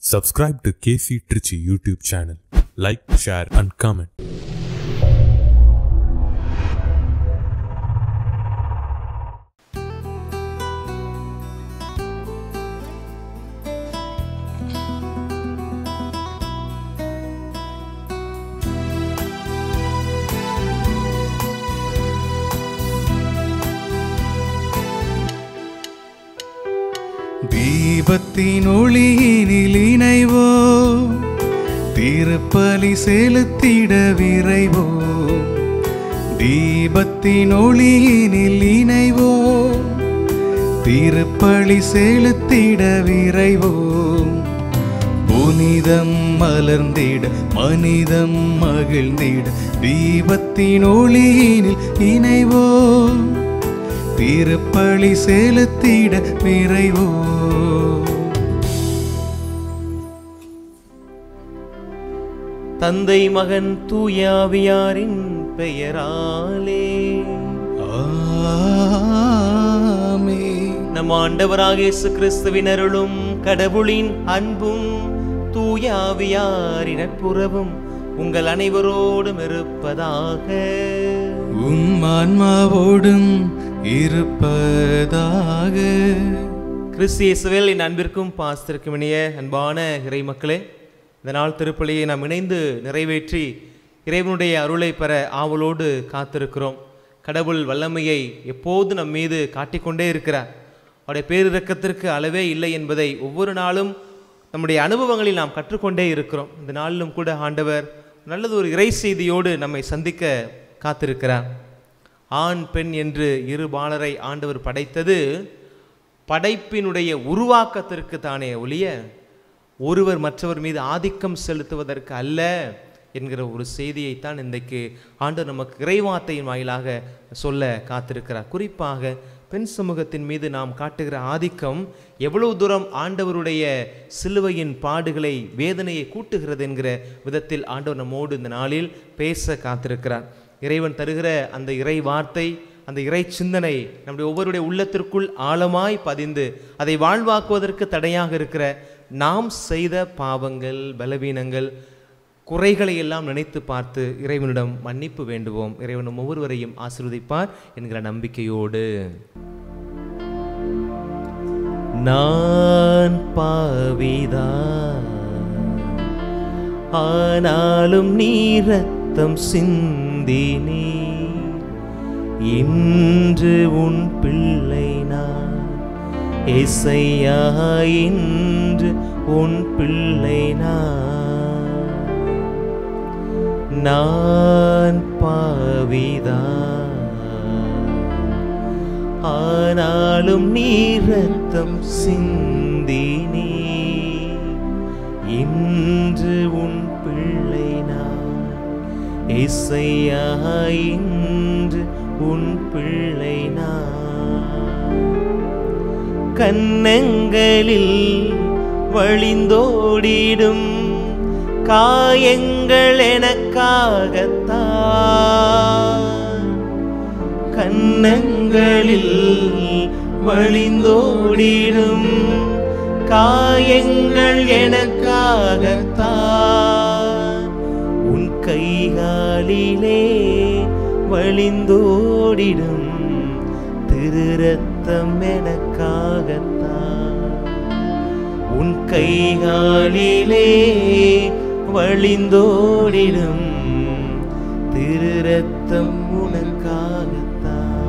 Subscribe to KC Trichy YouTube channel. Like, share and comment. தீபத்தின் ஒளியினில் இணைவோ, திருப்பலி செலுத்திட விரைவோ. தீபத்தின் ஒளியினில் இணைவோ, திருப்பலி செலுத்திட விரைவோ. புனிதம் மலர்ந்திட மனிதம் மகிழ்ந்திட, தீபத்தின் ஒளியினில் இணைவோ, திருப்பலி செலுத்திட விரைவோ. தந்தை மகன் தூயாவியாரின் பெயராலே ஆமென். நம் ஆண்டவராக இயேசு கிறிஸ்துவின் அருளும் கடவுளின் அன்பும் தூயாவியாரின் நட்புறவும் உங்கள் அனைவரோடும் இருப்பதாக. உம் ஆன்மாவோடும் இருப்பதாக. கிறிஸ்து இயேசுவில் என் அன்பிற்கும் பாசத்திற்கும் இனிய அன்பான இறை மக்களே, இந்த நாள் திருப்பலியை நாம் இணைந்து நிறைவேற்றி இறைவனுடைய அருளை பெற ஆவலோடு காத்திருக்கிறோம். கடவுள் வல்லமையை எப்போது நம் மீது காட்டிக்கொண்டே இருக்கிறார். அவருடைய பேரிரக்கத்திற்கு அளவே இல்லை என்பதை ஒவ்வொரு நாளும் நம்முடைய அனுபவங்களில் நாம் கற்றுக்கொண்டே இருக்கிறோம். இந்த நாளிலும் கூட ஆண்டவர் நல்லது ஒரு இறை செய்தியோடு நம்மை சந்திக்க காத்திருக்கிறார். ஆண் பெண் என்று இரு பாலரை ஆண்டவர் படைத்தது படைப்பினுடைய உருவாக்கத்திற்கு தானே ஒழிய ஒருவர் மற்றவர் மீது ஆதிக்கம் செலுத்துவதற்கு அல்ல என்கிற ஒரு செய்தியைத்தான் இன்றைக்கு ஆண்டவர் நமக்கு இறைவார்த்தையின் வாயிலாக சொல்ல காத்திருக்கிறார். குறிப்பாக பெண் சமூகத்தின் மீது நாம் காட்டுகிற ஆதிக்கம் எவ்வளவு தூரம் ஆண்டவருடைய சிலுவையின் பாடுகளை வேதனையை கூட்டுகிறது என்கிற விதத்தில் ஆண்டவர் நம்மோடு இந்த நாளில் பேச காத்திருக்கிறார். இறைவன் தருகிற அந்த இறை வார்த்தை, அந்த இறை சிந்தனை நம்முடைய ஒவ்வொருடைய உள்ளத்திற்குள் ஆழமாய் பதிந்து அதை வாழ்வாக்குவதற்கு தடையாக இருக்கிற நாம் செய்த பாவங்கள், பலவீனங்கள், குறைகளை எல்லாம் நினைத்து பார்த்து இறைவனிடம் மன்னிப்பு வேண்டுவோம். இறைவனும் ஒவ்வொருவரையும் ஆசீர்வதிப்பார் என்கிற நம்பிக்கையோடு. நான் பாவிதான், ஆனாலும் நீ ரத்தம் சிந்தினி, இன்று உன் பிள்ளை நான். ஏசையா, இன்று உன் பிள்ளை நான் பாவிதான், ஆனாலும் நீ ரத்தம் சிந்தினி, இன்று உன் பிள்ளை நான். ஏசையா, இன்று உன் பிள்ளை நான். கன்னங்களில் வழிந்தோடிடும் காயங்கள் எனக்காகத்தான். கன்னங்களில் வழிந்தோடிடும் காயங்கள் எனக்காகத்தான். உன் கைகாலிலே வழிந்தோடிடும் திரு ரத்தம் எனக்காகத்தான். உன் கைகாலிலே வழிந்தோடிடும் திரு ரத்தம் உனக்காகத்தான்.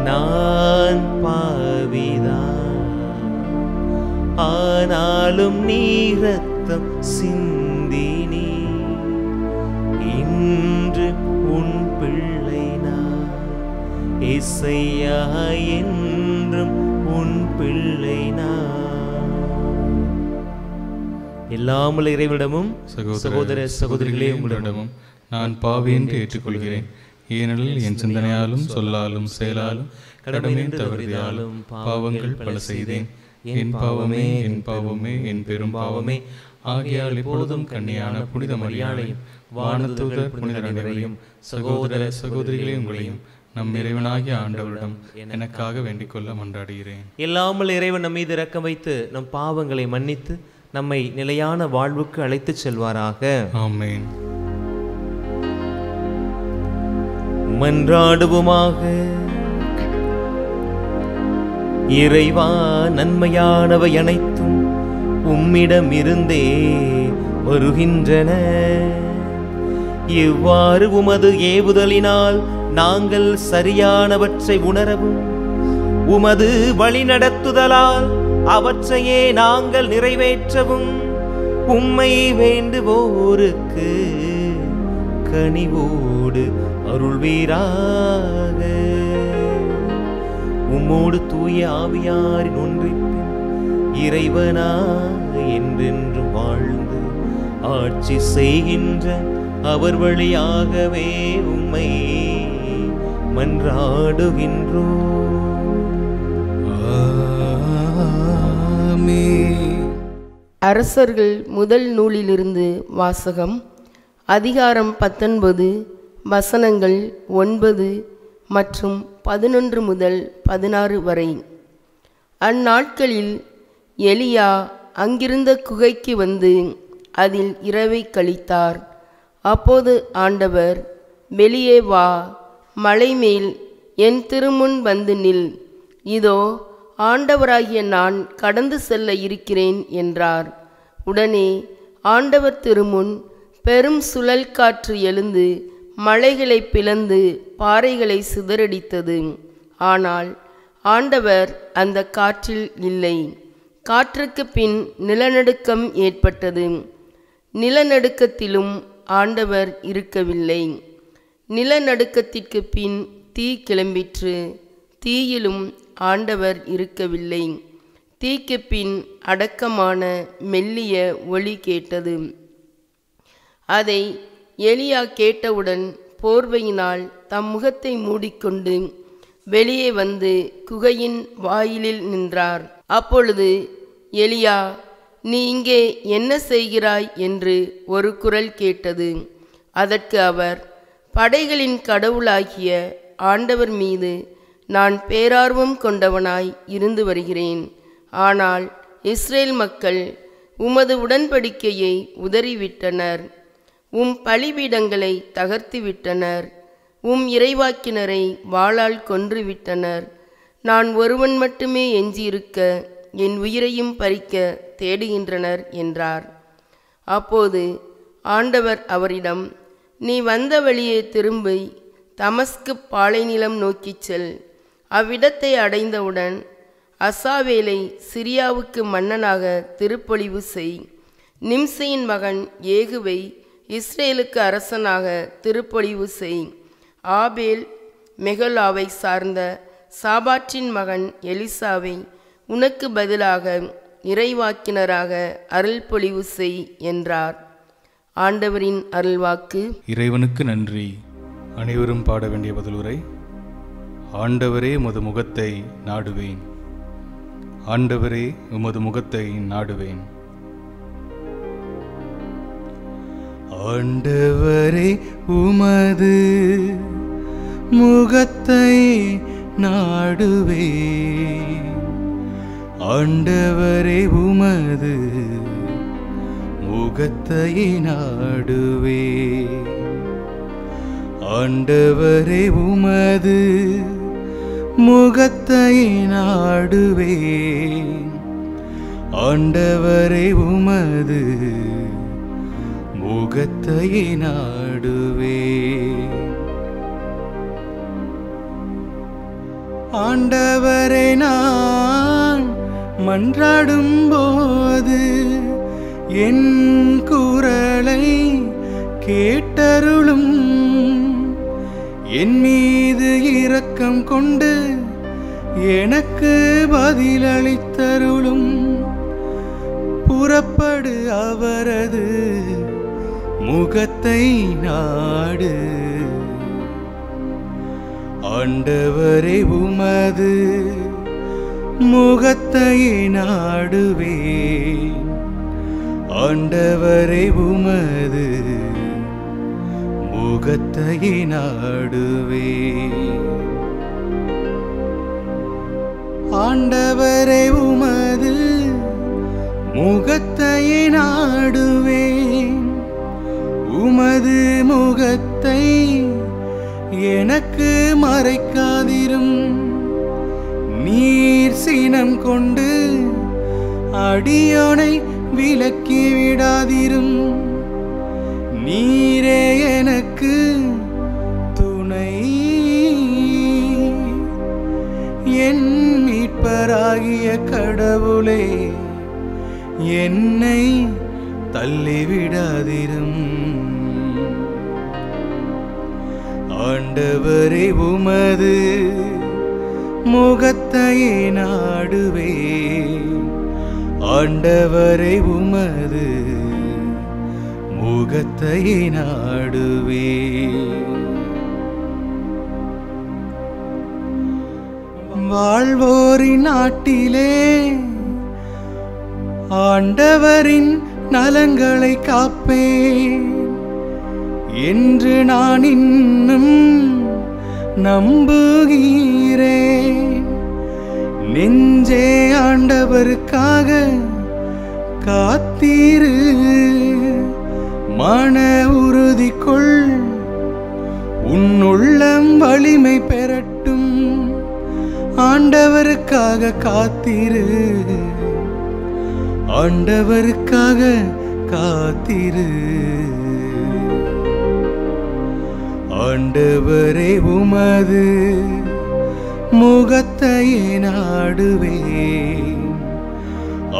நான் பாவிதான், ஆனாலும் நீ ரத்தம் சிந்தினி, இன்று உன் பிள்ளை நான். ஏசையா, என்றும் உன் பிள்ளை நான். எல்லாமுள்ள இறைவனிடமும் சகோதர சகோதரிகளே உங்களிடமும் நான் பாவி என்று ஏற்றுக்கொள்கிறேன். ஏனெனில் என் சிந்தனையாலும் சொல்லாலும் செயலாலும் கடமையின் தவறியாலும் பாவங்கள் பல செய்தேன். என் பாவமே, என் பாவமே, என் பெரும் பாவமே. ஆகையால் இப்பொழுதும் கன்னியான புனித மரியாளையும் வானதூதர் புனிதர் அனைவரையும் சகோதர சகோதரிகளே உங்களையும் நம் இறைவனாகிய ஆண்டவரிடம் எனக்காக வேண்டிக் கொள்ள மன்றாடுகிறேன். எல்லாமல் இறைவன் நம் மீது இரக்கம் வைத்து நம் பாவங்களை மன்னித்து நம்மை நிலையான வாழ்வுக்கு அழைத்துச் செல்வாராக. ஆமென். மன்றாடுவோமாக. இறைவா, நன்மையானவை அனைத்தும் உம்மிடமிருந்தே வருகின்றன. இவ்வாறு உமது ஏவுதலினால் நாங்கள் சரியானவற்றை உணரவும் உமது வழிநடத்துதலால் அவற்றையே நாங்கள் நிறைவேற்றவும் உம்மை வேண்டுவோருக்கு கனிவோடு அருள்வீராக. உம்மோடு தூய ஆவியாரின் ஒன்றிப்பில் இறைவனா என்றென்று வாழ்ந்து ஆட்சி செய்கின்ற அவர் வழியாகவே உம்மை மன்றாடுகின்றோம். அரசர்கள் முதல் நூலிலிருந்து வாசகம். அதிகாரம் 19, வசனங்கள் 9 மற்றும் 11 முதல் 16 வரை. அந்நாட்களில் எலியா அங்கிருந்த குகைக்கு வந்து அதில் இரவை கழித்தார். அப்போது ஆண்டவர், வெளியே வா, மலை மேல் என் திருமுன் வந்து நில், இதோ ஆண்டவராகிய நான் கடந்து செல்ல இருக்கிறேன் என்றார். உடனே ஆண்டவர் திருமுன் பெரும் சுழல் காற்று எழுந்து மலைகளை பிளந்து பாறைகளை சிதறடித்தது. ஆனால் ஆண்டவர் அந்த காற்றில் இல்லை. காற்றுக்கு பின் நிலநடுக்கம் ஏற்பட்டது. நிலநடுக்கத்திலும் ஆண்டவர் இருக்கவில்லை. நிலநடுக்கத்திற்கு பின் தீ கிளம்பிற்று. தீயிலும் ஆண்டவர் இருக்கவில்லை. தீக்கு பின் அடக்கமான மெல்லிய ஒலி கேட்டது. அதை எலியா கேட்டவுடன் போர்வையினால் தம் முகத்தை மூடிக்கொண்டு வெளியே வந்து குகையின் வாயிலில் நின்றார். அப்பொழுது எலியா, நீ இங்கே என்ன செய்கிறாய் என்று ஒரு குரல் கேட்டது. அதற்கு அவர், படைகளின் கடவுளாகிய ஆண்டவர் மீது நான் பேரார்வம் கொண்டவனாய் இருந்து வருகிறேன். ஆனால் இஸ்ரேல் மக்கள் உமது உடன்படிக்கையை உதறிவிட்டனர். உம் பலிபீடங்களை தகர்த்துவிட்டனர். உம் இறைவாக்கினரை வாளால் கொன்றுவிட்டனர். நான் ஒருவன் மட்டுமே எஞ்சியிருக்க என் உயிரையும் பறிக்க தேடுகின்றனர் என்றார். அப்போது ஆண்டவர் அவரிடம், நீ வந்த வழியே திரும்பி தமஸ்கு பாலைநிலம் நோக்கிச் செல். அவ்விடத்தை அடைந்தவுடன் அசாவேலை சிரியாவுக்கு மன்னனாக திருப்பொழிவு செய். நிம்சியின் மகன் ஏகுவை இஸ்ரேலுக்கு அரசனாக திருப்பொழிவு செய். ஆபேல் மெகலாவை சார்ந்த சாபாற்றின் மகன் எலிசாவை உனக்கு பதிலாக இறைவாக்கினராக அருள் பொழிவு செய் என்றார். ஆண்டவரின் அருள்வாக்கு. இறைவனுக்கு நன்றி. அனைவரும் பாட வேண்டிய பதிலுரை. ஆண்டவரே, உமது முகத்தை நாடுவேன். ஆண்டவரே, உமது முகத்தை நாடுவேன். ஆண்டவரே, உமது முகத்தை நாடுவேன். ஆண்டவரே, உமது முகத்தை நாடுவேன். ஆண்டவரே, உமது முகத்தை நாடுவேன். ஆண்டவரே, உமது முகத்தை நாடுவேன். ஆண்டவரை நான் மன்றாடும் போது என் குரலை கேட்டருளும். என் மீது இரக்கம் கொண்டு எனக்கு பதிலளித்தருளும். புறப்படு, அவரது முகத்தை நாடு. ஆண்டவரே, உமது முகத்தை நாடுவேன். ஆண்டவரே, உமது முகத்தை நாடுவேன். ஆண்டவரே உமது முகத்தையே நாடுவேன், உமது முகத்தை எனக்கு மறைக்காதிரும். நீர் சினம் கொண்டு அடியோனை விலக்கி விடாதிரும். நீரே எனக்கு துணை, என் மீட்பராகிய கடவுளே, என்னை தள்ளிவிடாதிரும். ஆண்டவரே உமது முகத்தையே நாடுவேன், ஆண்டவரே உமது முகத்தையே நாடுவேன். வாழ்வோரின் நாட்டிலே ஆண்டவரின் நலங்களை காப்பேன் என்று நான் இன்னும் நம்புகிறேன். நெஞ்சே ஆண்டவருக்காக காத்தீரு, மன உறுதி கொள், உன்னுள்ளம் வலிமை பெறட்டும். ஆண்டவருக்காக காத்திரு, ஆண்டவருக்காக காத்திரு. ஆண்டவரே உமது முகத்தையே நாடுவேன்,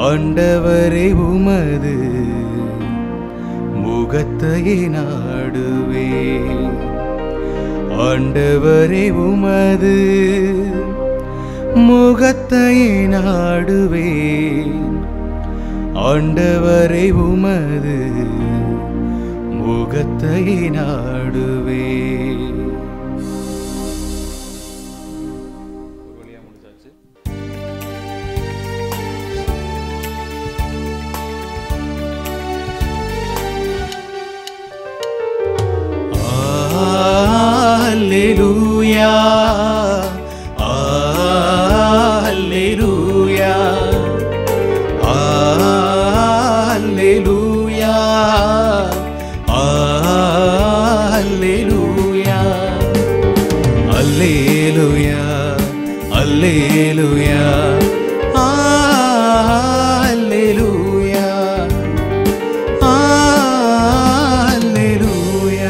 ஆண்டவரே உமது முகத்தையே நாடுவேன். ஆண்டவரே உமது முகத்தையே நாடுவேன், ஆண்டவரே உமது முகத்தையே நாடுவேன். Alleluia, Alleluia, Alleluia, Alleluia, Alleluia, Alleluia, Alleluia, Alleluia.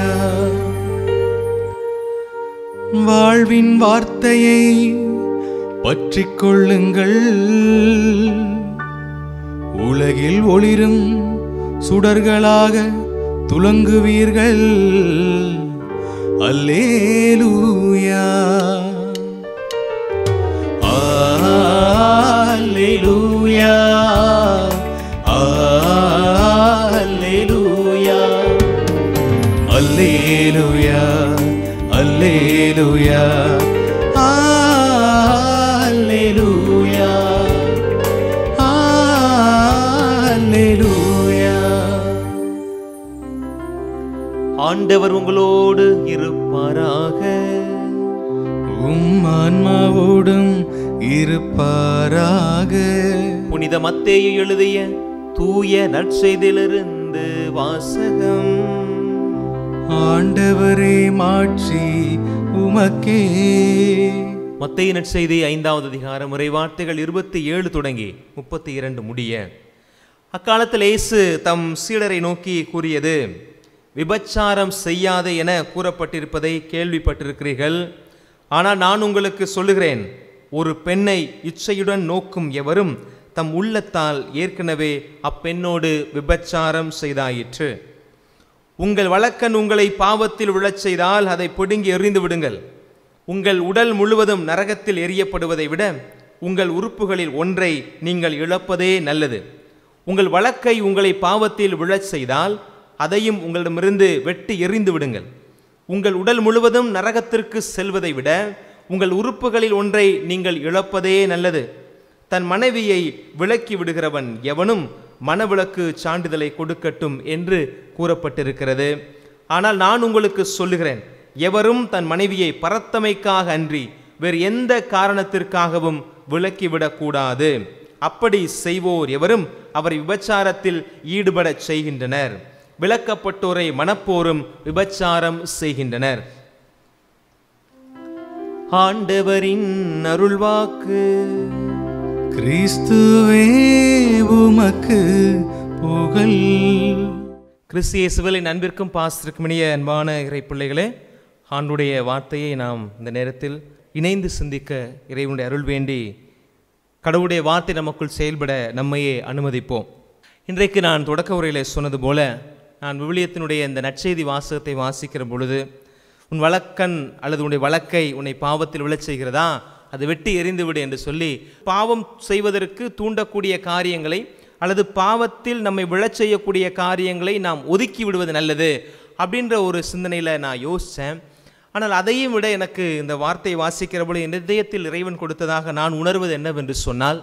வாழ்வின் வார்த்தையை பற்றிக் கொள்ளுங்கள், உலகில் ஒளிரும் சுடர்களாக துலங்குவீர்கள். அல்லேலூயா, அல்லேலூயா, அல்லேலூயா, அல்லேலூயா, அல்லேலூயா, அல்லேலூயா, அல்லேலூயா. ஆண்டவர் உங்களோடு இருப்பாராக, உம் ஆன்மாவோடும் இருப்பாராக. புனித மத்தேயு எழுதிய தூய நற்செய்தியிலிருந்து வாசகம். ஆண்டவரே மாட்சி உமக்கே. மத்தேயு நற்செய்தி 5வது அதிகாரம் இறைவார்த்தைகள் 27 தொடங்கி 32 முடிய. அக்காலத்தில் இயேசு தம் சீடரை நோக்கி கூறியது, விபச்சாரம் செய்யாதே என கூறப்பட்டிருப்பதை கேள்விப்பட்டிருக்கிறீர்கள். ஆனால் நான் உங்களுக்கு சொல்லுகிறேன், ஒரு பெண்ணை இச்சையுடன் நோக்கும் எவரும் தம் உள்ளத்தால் ஏற்கனவே அப்பெண்ணோடு விபச்சாரம் செய்தாயிற்று. உங்கள் வழக்கன் உங்களை பாவத்தில் விழச் செய்தால் அதை பிடுங்கி எறிந்து விடுங்கள். உங்கள் உடல் முழுவதும் நரகத்தில் எரியப்படுவதை விட உங்கள் உறுப்புகளில் ஒன்றை நீங்கள் இழப்பதே நல்லது. உங்கள் வழக்கை உங்களை பாவத்தில் விழச் செய்தால் அதையும் உங்களிடமிருந்து வெட்டி எறிந்து விடுங்கள். உங்கள் உடல் முழுவதும் நரகத்திற்கு செல்வதை விட உங்கள் உறுப்புகளில் ஒன்றை நீங்கள் இழப்பதே நல்லது. தன் மனைவியை விலக்கி விடுகிறவன் எவனும் மனவிலக்கு சான்றிதழை கொடுக்கட்டும் என்று கூறப்பட்டிருக்கிறது. ஆனால் நான் உங்களுக்கு சொல்லுகிறேன், எவரும் தன் மனைவியை பரத்தமைக்காக அன்றி வேறு எந்த காரணத்திற்காகவும் விலக்கிவிடக்கூடாது. அப்படி செய்வோர் எவரும் அவரை விபச்சாரத்தில் ஈடுபடச் செய்கின்றனர். விலக்கப்பட்டோரை மணப்போரும் விபச்சாரம் செய்கின்றனர். ஆண்டவரின் அருள்வாக்கு. கிறிஸ்துவே உமக்கு புகழ். கிறிஸ்து இயேசுவில் அன்பிற்கும் பாசத்திற்கும் இனிய அன்பான இறை பிள்ளைகளே, ஆண்டுடைய வார்த்தையை நாம் இந்த நேரத்தில் இணைந்து சிந்திக்க இறைவனுடைய அருள் வேண்டி கடவுளுடைய வார்த்தை நமக்குள் செயல்பட நம்மையே அனுமதிப்போம். இன்றைக்கு நான் தொடக்க உரையில் சொன்னது போல, நான் விவிலியத்தினுடைய இந்த நற்செய்தி வாசகத்தை வாசிக்கிற பொழுது, உன் வழக்கன் அல்லது உன்னுடைய வழக்கை உன்னை பாவத்தில் விழச் செய்கிறதா, அதை வெட்டி எறிந்து விடு என்று சொல்லி பாவம் செய்வதற்கு தூண்டக்கூடிய காரியங்களை அல்லது பாவத்தில் நம்மை விழச் செய்யக்கூடிய காரியங்களை நாம் ஒதுக்கி விடுவது நல்லது அப்படின்ற ஒரு சிந்தனையில் நான் யோசித்தேன். ஆனால் அதையும் விட எனக்கு இந்த வார்த்தையை வாசிக்கிற பொழுது என் இதயத்தில் இறைவன் கொடுத்ததாக நான் உணர்வது என்னவென்று சொன்னால்,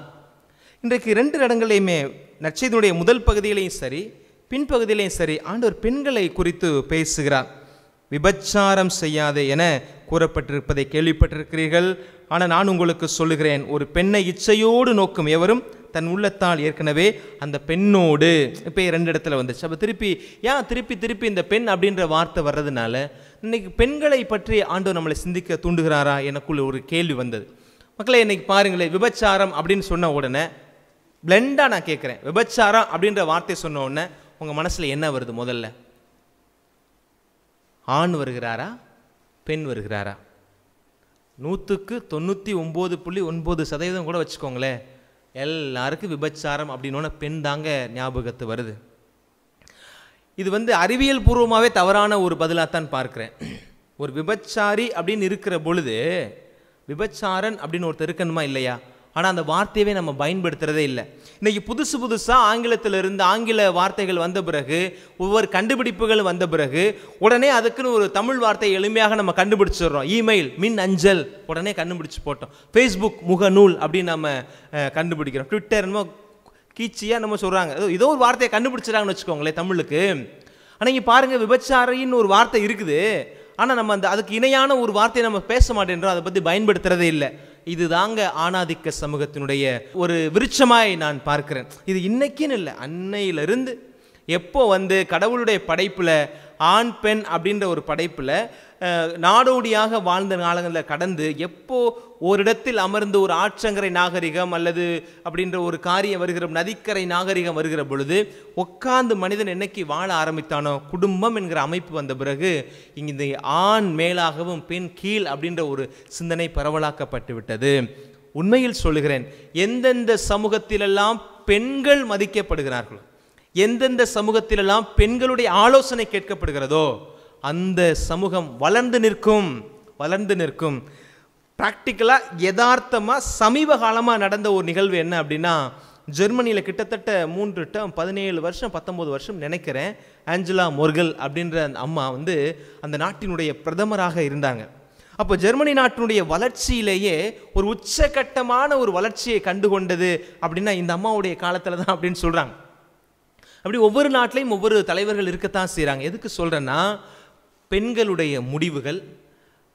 இன்றைக்கு 2 இடங்களையுமே நற்செய்தியுடைய முதல் பகுதியிலையும் சரி பின்பகுதியிலையும் சரி ஆண்டவர் பெண்களை குறித்து பேசுகிறார். விபச்சாரம் செய்யாதே என கூறப்பட்டிருப்பதை கேள்விப்பட்டிருக்கிறீர்கள். ஆனால் நான் உங்களுக்கு சொல்லுகிறேன், ஒரு பெண்ணை இச்சையோடு நோக்கும் எவரும் தன் உள்ளத்தால் ஏற்கனவே அந்த பெண்ணோடு. இப்போ 2 இடத்துல வந்துச்சு. அப்போ திருப்பி இந்த பெண் அப்படின்ற வார்த்தை வர்றதுனால இன்னைக்கு பெண்களை பற்றி ஆண்டவர் நம்மளை சிந்திக்க தூண்டுகிறாரா எனக்குள்ள ஒரு கேள்வி வந்தது. மக்களே, இன்னைக்கு பாருங்களேன், விபச்சாரம் அப்படின்னு சொன்ன உடனே பிளெண்டாக நான் கேட்குறேன், விபச்சாரம் அப்படின்ற வார்த்தை சொன்ன உடனே உங்கள் மனசில் என்ன வருது? முதல்ல ஆண் வருகிறாரா, பெண் வருகிறாரா? 100க்கு 99.9% கூட வச்சுக்கோங்களேன், எல்லாருக்கும் விபச்சாரம் அப்படின்னோட பெண் தாங்க ஞாபகத்து வருது. இது அறிவியல் பூர்வமாகவே தவறான ஒரு பதிலாகத்தான் பார்க்குறேன். ஒரு விபச்சாரி அப்படின்னு இருக்கிற பொழுது விபச்சாரன் அப்படின்னு ஒருத்தர் இருக்கணுமா இல்லையா? ஆனால் அந்த வார்த்தையவே நம்ம பயன்படுத்துகிறதே இல்லை. இன்றைக்கி புதுசாக ஆங்கிலத்திலிருந்து ஆங்கில வார்த்தைகள் வந்த பிறகு, ஒவ்வொரு கண்டுபிடிப்புகள் வந்த பிறகு உடனே அதுக்குன்னு ஒரு தமிழ் வார்த்தையை எளிமையாக நம்ம கண்டுபிடிச்சிடுறோம். இமெயில், மின் அஞ்சல் உடனே கண்டுபிடிச்சி போட்டோம். ஃபேஸ்புக் முகநூல் அப்படின்னு நம்ம கண்டுபிடிக்கிறோம். ட்விட்டர் என்னமோ கீச்சியாக நம்ம சொல்கிறாங்க, ஏதோ ஒரு வார்த்தையை கண்டுபிடிச்சிடாங்கன்னு வச்சுக்கோங்களேன் தமிழுக்கு. ஆனால் இங்கே பாருங்கள், விபச்சாரின்னு ஒரு வார்த்தை இருக்குது. ஆனால் நம்ம அதுக்கு இணையான ஒரு வார்த்தையை நம்ம பேச மாட்டேன்றோம், அதை பற்றி பயன்படுத்துகிறதே இல்லை. இது தாங்க ஆணாதிக்க சமூகத்தினுடைய ஒரு விருட்சமாய் நான் பார்க்கிறேன். இது இன்னைக்குன்னு இல்லை, அன்னையிலிருந்து எப்போ கடவுளுடைய படைப்பில் ஆண் பெண் அப்படின்ற ஒரு படைப்பில் நாடோடியாக வாழ்ந்த காலங்களில் கடந்து எப்போ ஓரிடத்தில் அமர்ந்து ஒரு ஆற்றங்கரை நாகரிகம் அல்லது அப்படின்ற ஒரு காரியம் வருகிற, நதிக்கரை நாகரிகம் வருகிற பொழுது உட்கார்ந்து மனிதன் என்னைக்கு வாழ ஆரம்பித்தானோ, குடும்பம் என்கிற அமைப்பு வந்த பிறகு இங்கே இந்த ஆண் மேலாகவும் பெண் கீழ் அப்படின்ற ஒரு சிந்தனை பரவலாக்கப்பட்டு விட்டது. உண்மையில் சொல்லுகிறேன், எந்தெந்த சமூகத்திலெல்லாம் பெண்கள் மதிக்கப்படுகிறார்களோ, எந்தெந்த சமூகத்திலெல்லாம் பெண்களுடைய ஆலோசனை கேட்கப்படுகிறதோ அந்த சமூகம் வளர்ந்து நிற்கும். ப்ராக்டிக்கலாக யதார்த்தமாக சமீப காலமாக நடந்த ஒரு நிகழ்வு என்ன அப்படின்னா, ஜெர்மனியில் கிட்டத்தட்ட 3 டேர்ம் 17 வருஷம் 19 வருஷம் நினைக்கிறேன், ஆஞ்சலா மோர்கல் அப்படின்ற அந்த அம்மா அந்த நாட்டினுடைய பிரதமராக இருந்தாங்க. அப்போ ஜெர்மனி நாட்டினுடைய வளர்ச்சியிலேயே ஒரு உச்சகட்டமான ஒரு வளர்ச்சியை கண்டுகொண்டது அப்படின்னா இந்த அம்மாவுடைய காலத்தில் தான் அப்படின்னு சொல்கிறாங்க. அப்படி ஒவ்வொரு நாட்டிலையும் ஒவ்வொரு தலைவர்கள் இருக்கத்தான் செய்கிறாங்க. எதுக்கு சொல்கிறேன்னா, பெண்களுடைய முடிவுகள்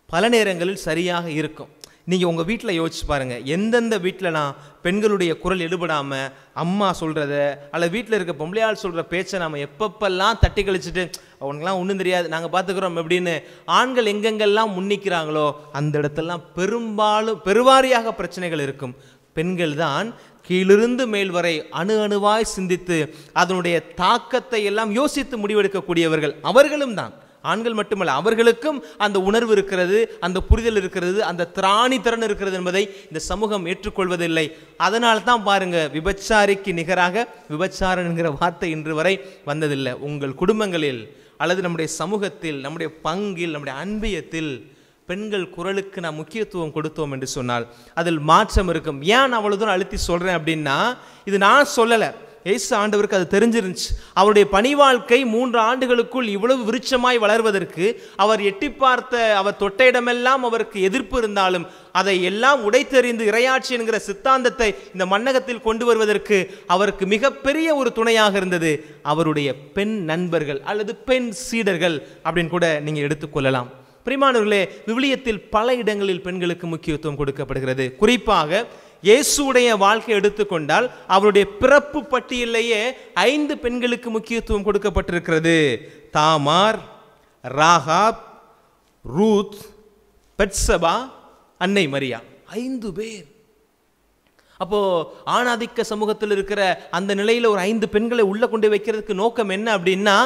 பல நேரங்களில் சரியாக இருக்கும். நீங்கள் உங்கள் வீட்டில் யோசிச்சு பாருங்கள், எந்தெந்த வீட்டிலலாம் பெண்களுடைய குரல் எடுபடாமல் அம்மா சொல்கிறத அல்லது வீட்டில் இருக்க பொம்பளையால் சொல்கிற பேச்சை நம்ம எப்பப்பெல்லாம் தட்டி கழிச்சிட்டு அவனுக்கெல்லாம் ஒன்றும் தெரியாது நாங்கள் பார்த்துக்குறோம் அப்படின்னு ஆண்கள் எங்கெங்கெல்லாம் முன்னிக்கிறாங்களோ அந்த இடத்தெல்லாம் பெருவாரியாக பிரச்சனைகள் இருக்கும். பெண்கள் தான் கீழிருந்து மேல் வரை அணுவாய் சிந்தித்து அதனுடைய தாக்கத்தை எல்லாம் யோசித்து முடிவெடுக்கக்கூடியவர்கள். அவர்களும் தான், ஆண்கள் மட்டுமல்ல, அவர்களுக்கும் அந்த உணர்வு இருக்கிறது, அந்த புரிதல் இருக்கிறது, அந்த திராணி திறன் இருக்கிறது என்பதை இந்த சமூகம் ஏற்றுக்கொள்வதில்லை. அதனால தான் பாருங்க, விபச்சாரிக்கு நிகராக விபச்சாரம் என்கிற வார்த்தை இன்று வரை வந்ததில்லை. உங்கள் குடும்பங்களில் அல்லது நம்முடைய சமூகத்தில், நம்முடைய பங்கில், நம்முடைய அன்பியத்தில் பெண்கள் குரலுக்கு நான் முக்கியத்துவம் கொடுத்தோம் என்று சொன்னால் அதில் மாற்றம் இருக்கும். ஏன் நான் அவ்வளோ தூரம் அழுத்தி சொல்கிறேன் அப்படின்னா, இது நான் சொல்லலை, இயேசு ஆண்டவருக்கு அது தெரிஞ்சிருந்துச்சு. அவருடைய பணி வாழ்க்கை 3 ஆண்டுகளுக்குள் இவ்வளவு விருட்சமாய் வளர்வதற்கு அவர் எட்டி பார்த்த, அவர் தொட்ட இடமெல்லாம் அவருக்கு எதிர்ப்பு இருந்தாலும் அதை எல்லாம் உடைத்தெறிந்து இறையாட்சி என்கிற சித்தாந்தத்தை இந்த மண்ணகத்தில் கொண்டு வருவதற்கு அவருக்கு மிகப்பெரிய ஒரு துணையாக இருந்தது அவருடைய பெண் நண்பர்கள் அல்லது பெண் சீடர்கள் அப்படின்னு கூட நீங்கள் எடுத்துக்கொள்ளலாம். பிரியமானவர்களே, விவிலியத்தில் பல இடங்களில் பெண்களுக்கு முக்கியத்துவம் கொடுக்கப்படுகிறது. குறிப்பாக இயேசுடைய வாழ்க்கை எடுத்துக்கொண்டால் அவருடைய பிறப்பு பட்டியலையே 5 பெண்களுக்கு முக்கியத்துவம் கொடுக்கப்பட்டிருக்கிறது. தாமார், ராகாப், ரூத், பெத்சபா, அன்னை மரியா, 5 பேர். அப்போ ஆணாதிக்க சமூகத்தில் இருக்கிற அந்த நிலையில் ஒரு 5 பெண்களை உள்ள கொண்டு வைக்கிறதுக்கு நோக்கம் என்ன அப்படின்னா,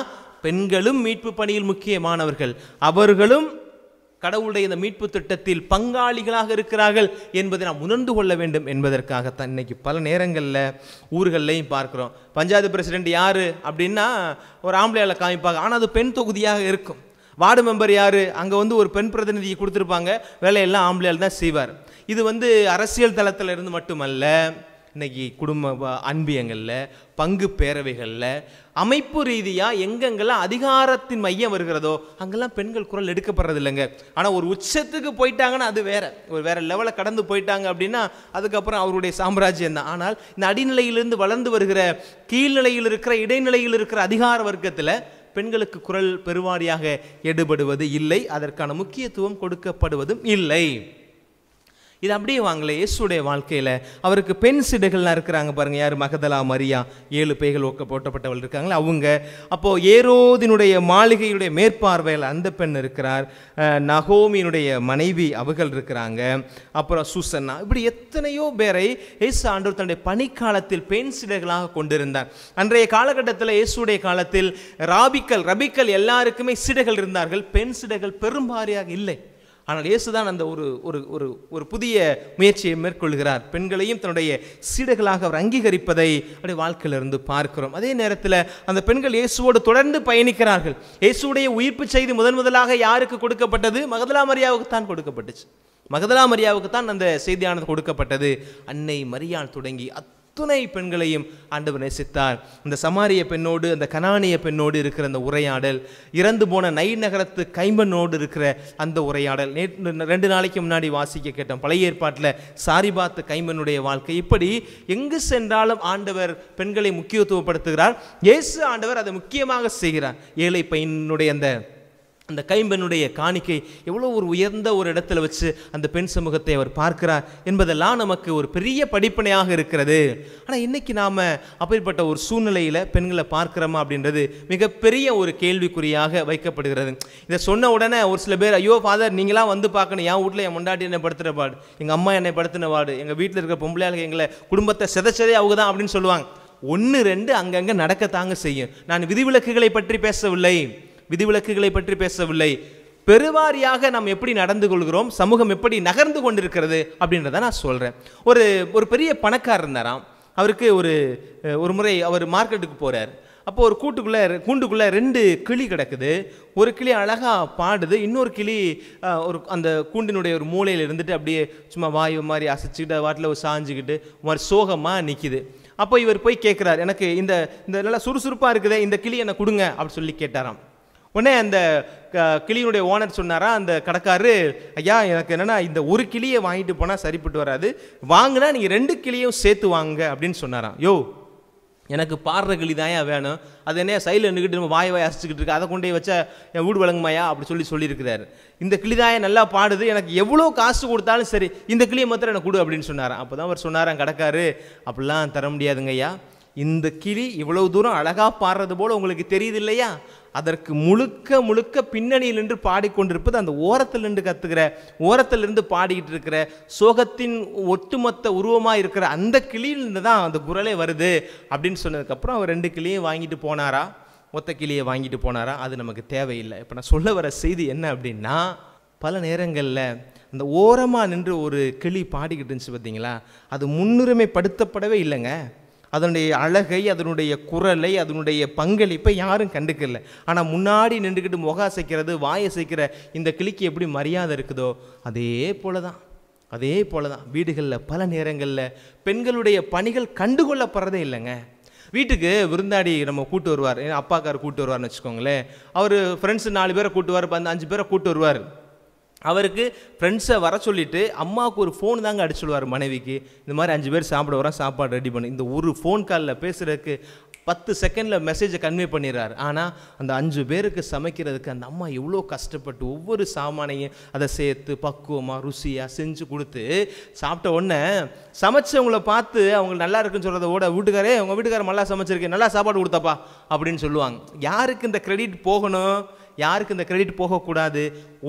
பெண்களும் மீட்பு பணியில் முக்கியமானவர்கள், அவர்களும் கடவுளுடைய இந்த மீட்பு திட்டத்தில் பங்காளிகளாக இருக்கிறார்கள் என்பதை நாம் உணர்ந்து கொள்ள வேண்டும் என்பதற்காகத்தான் இன்னைக்கு பல நேரங்களில் ஊர்கள்லையும் பார்க்குறோம். பஞ்சாயத்து பிரசிடென்ட் யார் அப்படின்னா ஒரு ஆம்பளையால காமிப்பாங்க, ஆனால் அது பெண் தொகுதியாக இருக்கும். வார்டு மெம்பர் யார், அங்கே ஒரு பெண் பிரதிநிதியை கொடுத்துருப்பாங்க, வேலையெல்லாம் ஆம்பளையால் தான் செய்வார். இது அரசியல் தளத்தில் இருந்து மட்டுமல்ல, இன்னைக்கு குடும்ப அன்பியங்களில், பங்கு பேரவைகளில், அமைப்பு ரீதியாக எங்கெங்கெல்லாம் அதிகாரத்தின் மையம் வருகிறதோ அங்கெல்லாம் பெண்கள் குரல் எடுக்கப்படுறது இல்லைங்க. ஆனால் ஒரு உச்சத்துக்கு போயிட்டாங்கன்னா அது வேற லெவலை கடந்து போயிட்டாங்க அப்படின்னா அதுக்கப்புறம் அவருடைய சாம்ராஜ்யம் தான். ஆனால் இந்த அடிநிலையிலிருந்து வளர்ந்து வருகிற கீழ்நிலையில் இருக்கிற இடைநிலையில் இருக்கிற அதிகார வர்க்கத்தில் பெண்களுக்கு குரல் பெருவாரியாக எடுபடுவது இல்லை, அதற்கான முக்கியத்துவம் கொடுக்கப்படுவதும் இல்லை. இது அப்படியே வாங்கல. இயேசுடைய வாழ்க்கையில் அவருக்கு பெண் சிடுகள்லாம் இருக்கிறாங்க பாருங்கள். யார்? மகதலா மரியா, 7 பேய்கள் போட்டப்பட்டவள் இருக்காங்களே அவங்க. அப்போது ஏரோதினுடைய மாளிகையுடைய மேற்பார்வையில் அந்த பெண் இருக்கிறார். நகோமியினுடைய மனைவி அவர்கள் இருக்கிறாங்க. அப்புறம் சுசன்னா, இப்படி எத்தனையோ பேரை இயேசு ஆண்டவர் தன்னுடைய பணிக்காலத்தில் பெண் சிடுகளாக கொண்டிருந்தார். அன்றைய காலகட்டத்தில் இயேசுடைய காலத்தில் ரபிக்கள் எல்லாருக்குமே சிடுகள் இருந்தார்கள், பெண் சிடுகள் பெரும்பாரியாக இல்லை. ஆனால் இயேசுதான் அந்த ஒரு புதிய முயற்சியை மேற்கொள்கிறார். பெண்களையும் தன்னுடைய சீடர்களாக அவர் அங்கீகரிப்பதை அப்படி வாழ்க்கையிலிருந்து பார்க்கிறோம். அதே நேரத்தில் அந்த பெண்கள் இயேசுவோடு தொடர்ந்து பயணிக்கிறார்கள். இயேசுடைய உயிர்ப்பு செய்தி முதலாக யாருக்கு கொடுக்கப்பட்டது? மகதலா மரியாவுக்கு தான் கொடுக்கப்பட்டுச்சு. மகதலா மரியாவுக்கு தான் அந்த செய்தியானது கொடுக்கப்பட்டது. அன்னை மரியாள் தொடங்கி அத்துணை பெண்களையும் ஆண்டவர் நேசித்தார். அந்த சமாரிய பெண்ணோடு, அந்த கனானிய பெண்ணோடு இருக்கிற அந்த உரையாடல், இறந்து போன நை நகரத்து கைம்பெண்ணோடு இருக்கிற அந்த உரையாடல், 2 நாளைக்கு முன்னாடி வாசிக்க கேட்டோம். பழைய ஏற்பாட்டில் சாரிபாத்து கைம்பெண்ணுடைய வாழ்க்கை, இப்படி எங்கு சென்றாலும் ஆண்டவர் பெண்களை முக்கியத்துவப்படுத்துகிறார். இயேசு ஆண்டவர் அதை முக்கியமாக செய்கிறார். ஏழை பையனுடைய அந்த கைம்பெண்ணுடைய காணிக்கை எவ்வளோ ஒரு உயர்ந்த ஒரு இடத்துல வச்சு அந்த பெண் சமூகத்தை அவர் பார்க்கிறார் என்பதெல்லாம் நமக்கு ஒரு பெரிய படிப்பனையாக இருக்கிறது. ஆனால் இன்றைக்கி நாம் அப்படிப்பட்ட ஒரு சூழ்நிலையில் பெண்களை பார்க்கிறோமா அப்படின்றது மிகப்பெரிய ஒரு கேள்விக்குறியாக வைக்கப்படுகிறது. இதை சொன்ன உடனே ஒரு சில பேர், ஐயோ ஃபாதர் நீங்களாம் வந்து பார்க்கணும், என் வீட்டில் என் முண்டாட்டி என்னை படுத்துகிற பாடு, எங்கள் அம்மா என்னை படுத்தின பாடு, எங்கள் வீட்டில் இருக்கிற பொம்பளையாக எங்களை குடும்பத்தை சிதைச்சதே அவங்க தான் அப்படின்னு சொல்லுவாங்க. 1-2 அங்கங்கே நடக்கத்தாங்க செய்யும். நான் விதிவிலக்குகளை பற்றி பேசவில்லை, பெருவாரியாக நாம் எப்படி நடந்து கொள்கிறோம், சமூகம் எப்படி நகர்ந்து கொண்டிருக்கிறது அப்படின்றத நான் சொல்கிறேன். ஒரு பெரிய பணக்காரர் இருந்தாராம். அவருக்கு ஒரு முறை அவர் மார்க்கெட்டுக்கு போகிறார். அப்போ ஒரு கூண்டுக்குள்ளே 2 கிளி கிடக்குது. ஒரு கிளி அழகாக பாடுது, இன்னொரு கிளி அந்த கூண்டினுடைய ஒரு மூலையில் இருந்துட்டு அப்படியே சும்மா வாயு மாதிரி அசைச்சிக்கிட்டு வாட்டில் சாஞ்சிக்கிட்டு மாதிரி சோகமாக நிற்கிது. அப்போ இவர் போய் கேட்குறார், எனக்கு இந்த நல்லா சுறுசுறுப்பாக இருக்குதே இந்த கிளி என்னை கொடுங்க அப்படின்னு சொல்லி கேட்டாராம். உடனே அந்த கிளியினுடைய ஓனர் சொன்னாரா, அந்த கடைக்காரரு, ஐயா எனக்கு என்னென்னா இந்த ஒரு கிளியை வாங்கிட்டு போனால் சரிப்பட்டு வராது, வாங்கினா நீங்கள் 2 கிளியும் சேர்த்து வாங்க அப்படின்னு சொன்னாராம். யோ எனக்கு பாடுற கிளி தாயா வேணும், அது என்ன சைடில் நின்றுக்கிட்டு வாய் அசைச்சிக்கிட்டு இருக்கு, அதை கொண்டே வச்சா என் வீடு வழங்குமாயா அப்படி சொல்லியிருக்கிறாரு. இந்த கிளிதாயை நல்லா பாடுது, எனக்கு எவ்வளோ காசு கொடுத்தாலும் சரி இந்த கிளியை மாத்திரம் எனக்கு கொடு அப்படின்னு சொன்னாராம். அப்போ தான் அவர் சொன்னாராம் கடைக்காரு, அப்படிலாம் தர முடியாதுங்க ஐயா, இந்த கிளி இவ்வளவு தூரம் அழகாக பாடுறது போல் உங்களுக்கு தெரியுது இல்லையா, அதற்கு முழுக்க பின்னணியில் நின்று பாடிக்கொண்டிருப்பது அந்த ஓரத்தில் நின்று கத்துக்கிற, ஓரத்தில் இருந்து பாடிக்கிட்டு இருக்கிற, சோகத்தின் ஒட்டுமொத்த உருவமாக இருக்கிற அந்த கிளியிலிருந்து தான் அந்த குரலே வருது அப்படின்னு சொன்னதுக்கப்புறம் அவர் 2 கிளியை வாங்கிட்டு போனாரா, ஒத்த கிளியை வாங்கிட்டு போனாரா, அது நமக்கு தேவையில்லை. இப்போ நான் சொல்ல வர செய்தி என்ன அப்படின்னா, பல நேரங்களில் அந்த ஓரமாக நின்று ஒரு கிளி பாடிக்கிட்டு இருந்துச்சு பார்த்தீங்களா, அது முன்னுரிமைப்படுத்தப்படவே இல்லைங்க. அதனுடைய அழகை, அதனுடைய குரலை, அதனுடைய பங்களிப்பை யாரும் கண்டுக்கல. ஆனால் முன்னாடி நின்றுக்கிட்டு முக அசைக்கிறது, வாயை அசைக்கிற இந்த கிளிக்கு எப்படி மரியாதை இருக்குதோ அதே போல தான் வீடுகளில் பல நேரங்களில் பெண்களுடைய பணிகள் கண்டுகொள்ளப்படுறதே இல்லைங்க. வீட்டுக்கு விருந்தாடி நம்ம கூட்டு வருவார், அப்பாக்கார் கூட்டு வருவார்னு வச்சுக்கோங்களேன். அவர் ஃப்ரெண்ட்ஸு 4 பேரை கூட்டுவார், 5 பேரை கூட்டு வருவார். அவருக்கு ஃப்ரெண்ட்ஸை வர சொல்லிவிட்டு அம்மாவுக்கு ஒரு ஃபோன் தாங்க அடிச்சுடுவார் மனைவிக்கு, இந்த மாதிரி 5 பேர் சாப்பிட வரோம், சாப்பாடு ரெடி பண்ணு. இந்த ஒரு ஃபோன் காலில் பேசுகிறதுக்கு 10 செகண்டில் மெசேஜை கன்வே பண்ணிடுறாரு. ஆனால் அந்த 5 பேருக்கு சமைக்கிறதுக்கு அந்த அம்மா எவ்வளோ கஷ்டப்பட்டு ஒவ்வொரு சாமானையும் அதை சேர்த்து பக்குவமாக ருசியாக செஞ்சு கொடுத்து சாப்பிட்ட உடனே சமைச்சவங்களை பார்த்து அவங்க நல்லா இருக்குன்னு சொல்கிறத விட வீட்டுக்காரே உங்கள் வீட்டுக்காரர் நல்லா சமைச்சிருக்கேன், நல்லா சாப்பாடு கொடுத்தப்பா அப்படின்னு சொல்லுவாங்க. யாருக்கு இந்த கிரெடிட் போகணும், யாருக்கு இந்த கிரெடிட் போகக்கூடாது?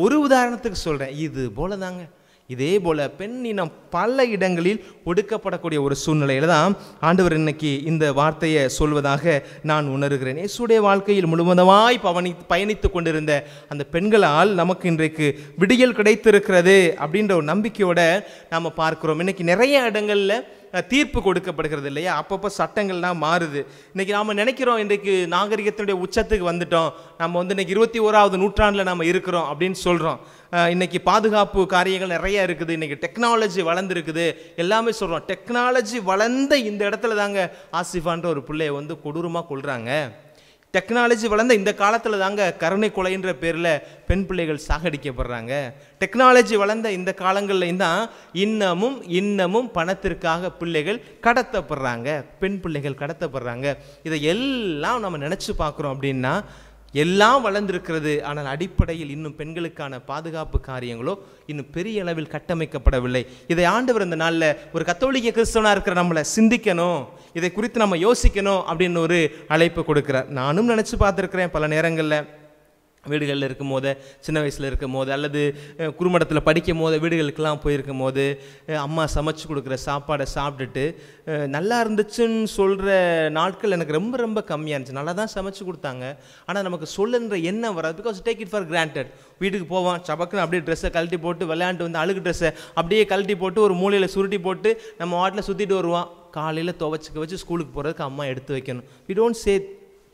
ஒரு உதாரணத்துக்கு சொல்கிறேன். இது போல தாங்க, இதே போல் பெண் இனம் பல இடங்களில் ஒடுக்கப்படக்கூடிய ஒரு சூழ்நிலையில் தான் ஆண்டவர் இன்னைக்கு இந்த வார்த்தையை சொல்வதாக நான் உணர்கிறேன். இயேசுடைய வாழ்க்கையில் முழுவதுமாய் பயணித்து கொண்டிருந்த அந்த பெண்களால் நமக்கு இன்றைக்கு விடியல் கிடைத்திருக்கிறது அப்படின்ற ஒரு நம்பிக்கையோடு நாம் பார்க்குறோம். இன்றைக்கி நிறைய இடங்களில் தீர்ப்பு கொடுக்கப்படுகிறது இல்லையா? அப்பப்போ சட்டங்கள்லாம் மாறுது. இன்றைக்கி நாம் நினைக்கிறோம் இன்றைக்கு நாகரிகத்தினுடைய உச்சத்துக்கு வந்துட்டோம், நம்ம வந்து இன்றைக்கி 21வது நூற்றாண்டில் நம்ம இருக்கிறோம் அப்படின்னு சொல்கிறோம். இன்றைக்கி பாதுகாப்பு காரியங்கள் நிறைய இருக்குது, இன்றைக்கி டெக்னாலஜி வளர்ந்துருக்குது, எல்லாமே சொல்கிறோம். டெக்னாலஜி வளர்ந்த இந்த இடத்துல தாங்க ஆசிஃபான்ற ஒரு பிள்ளையை வந்து கொடூரமாக கொள்கிறாங்க. டெக்னாலஜி வளர்ந்த இந்த காலத்தில் தாங்க கருணை கொலைன்ற பேரில் பெண் பிள்ளைகள் சாகடிக்கப்படுறாங்க. டெக்னாலஜி வளர்ந்த இந்த காலங்களில் தான் இன்னமும் பணத்திற்காக பிள்ளைகள் கடத்தப்படுறாங்க, பெண் பிள்ளைகள் கடத்தப்படுறாங்க. இதை எல்லாம் நம்ம நினச்சி பார்க்குறோம் அப்படின்னா எல்லாம் வளர்ந்திருக்கிறது. ஆனால் அடிப்படையில் இன்னும் பெண்களுக்கான பாதுகாப்பு காரியங்களோ இன்னும் பெரிய அளவில் கட்டமைக்கப்படவில்லை. இதை ஆண்டவர் இந்த நாளில் ஒரு கத்தோலிக்க கிறிஸ்தவனாக இருக்கிற நம்மளை சிந்திக்கணும், இதை குறித்து நம்ம யோசிக்கணும் அப்படின்னு ஒரு அழைப்பு கொடுக்குறார். நானும் நினச்சி பார்த்துருக்குறேன் பல நேரங்களில். வீடுகளில் இருக்கும் போது, சின்ன வயசில் இருக்கும் போது, அல்லது குறுமடத்தில் படிக்கும் போது வீடுகளுக்கெல்லாம் போயிருக்கும் போது அம்மா சமைச்சு கொடுக்குற சாப்பாடை சாப்பிட்டுட்டு நல்லா இருந்துச்சுன்னு சொல்கிற நாட்கள் எனக்கு ரொம்ப ரொம்ப கம்மியாக இருந்துச்சு. நல்லா தான் சமைச்சு கொடுத்தாங்க, ஆனால் நமக்கு சொல்லுன்ற எண்ணம் வராது. Because take it for granted. வீட்டுக்கு போவோம், சபக்குன்னு அப்படியே ட்ரெஸ்ஸை கழட்டி போட்டு விளையாண்டு வந்து அழுகு ட்ரெஸ்ஸை அப்படியே கழட்டி போட்டு ஒரு மூலையில் சுருட்டி போட்டு நம்ம வாட்டில் சுற்றிட்டு வருவோம். காலையில் துவைச்சிக்க வச்சு ஸ்கூலுக்கு போகிறதுக்கு அம்மா எடுத்து வைக்கணும். வி டோன்ட் சே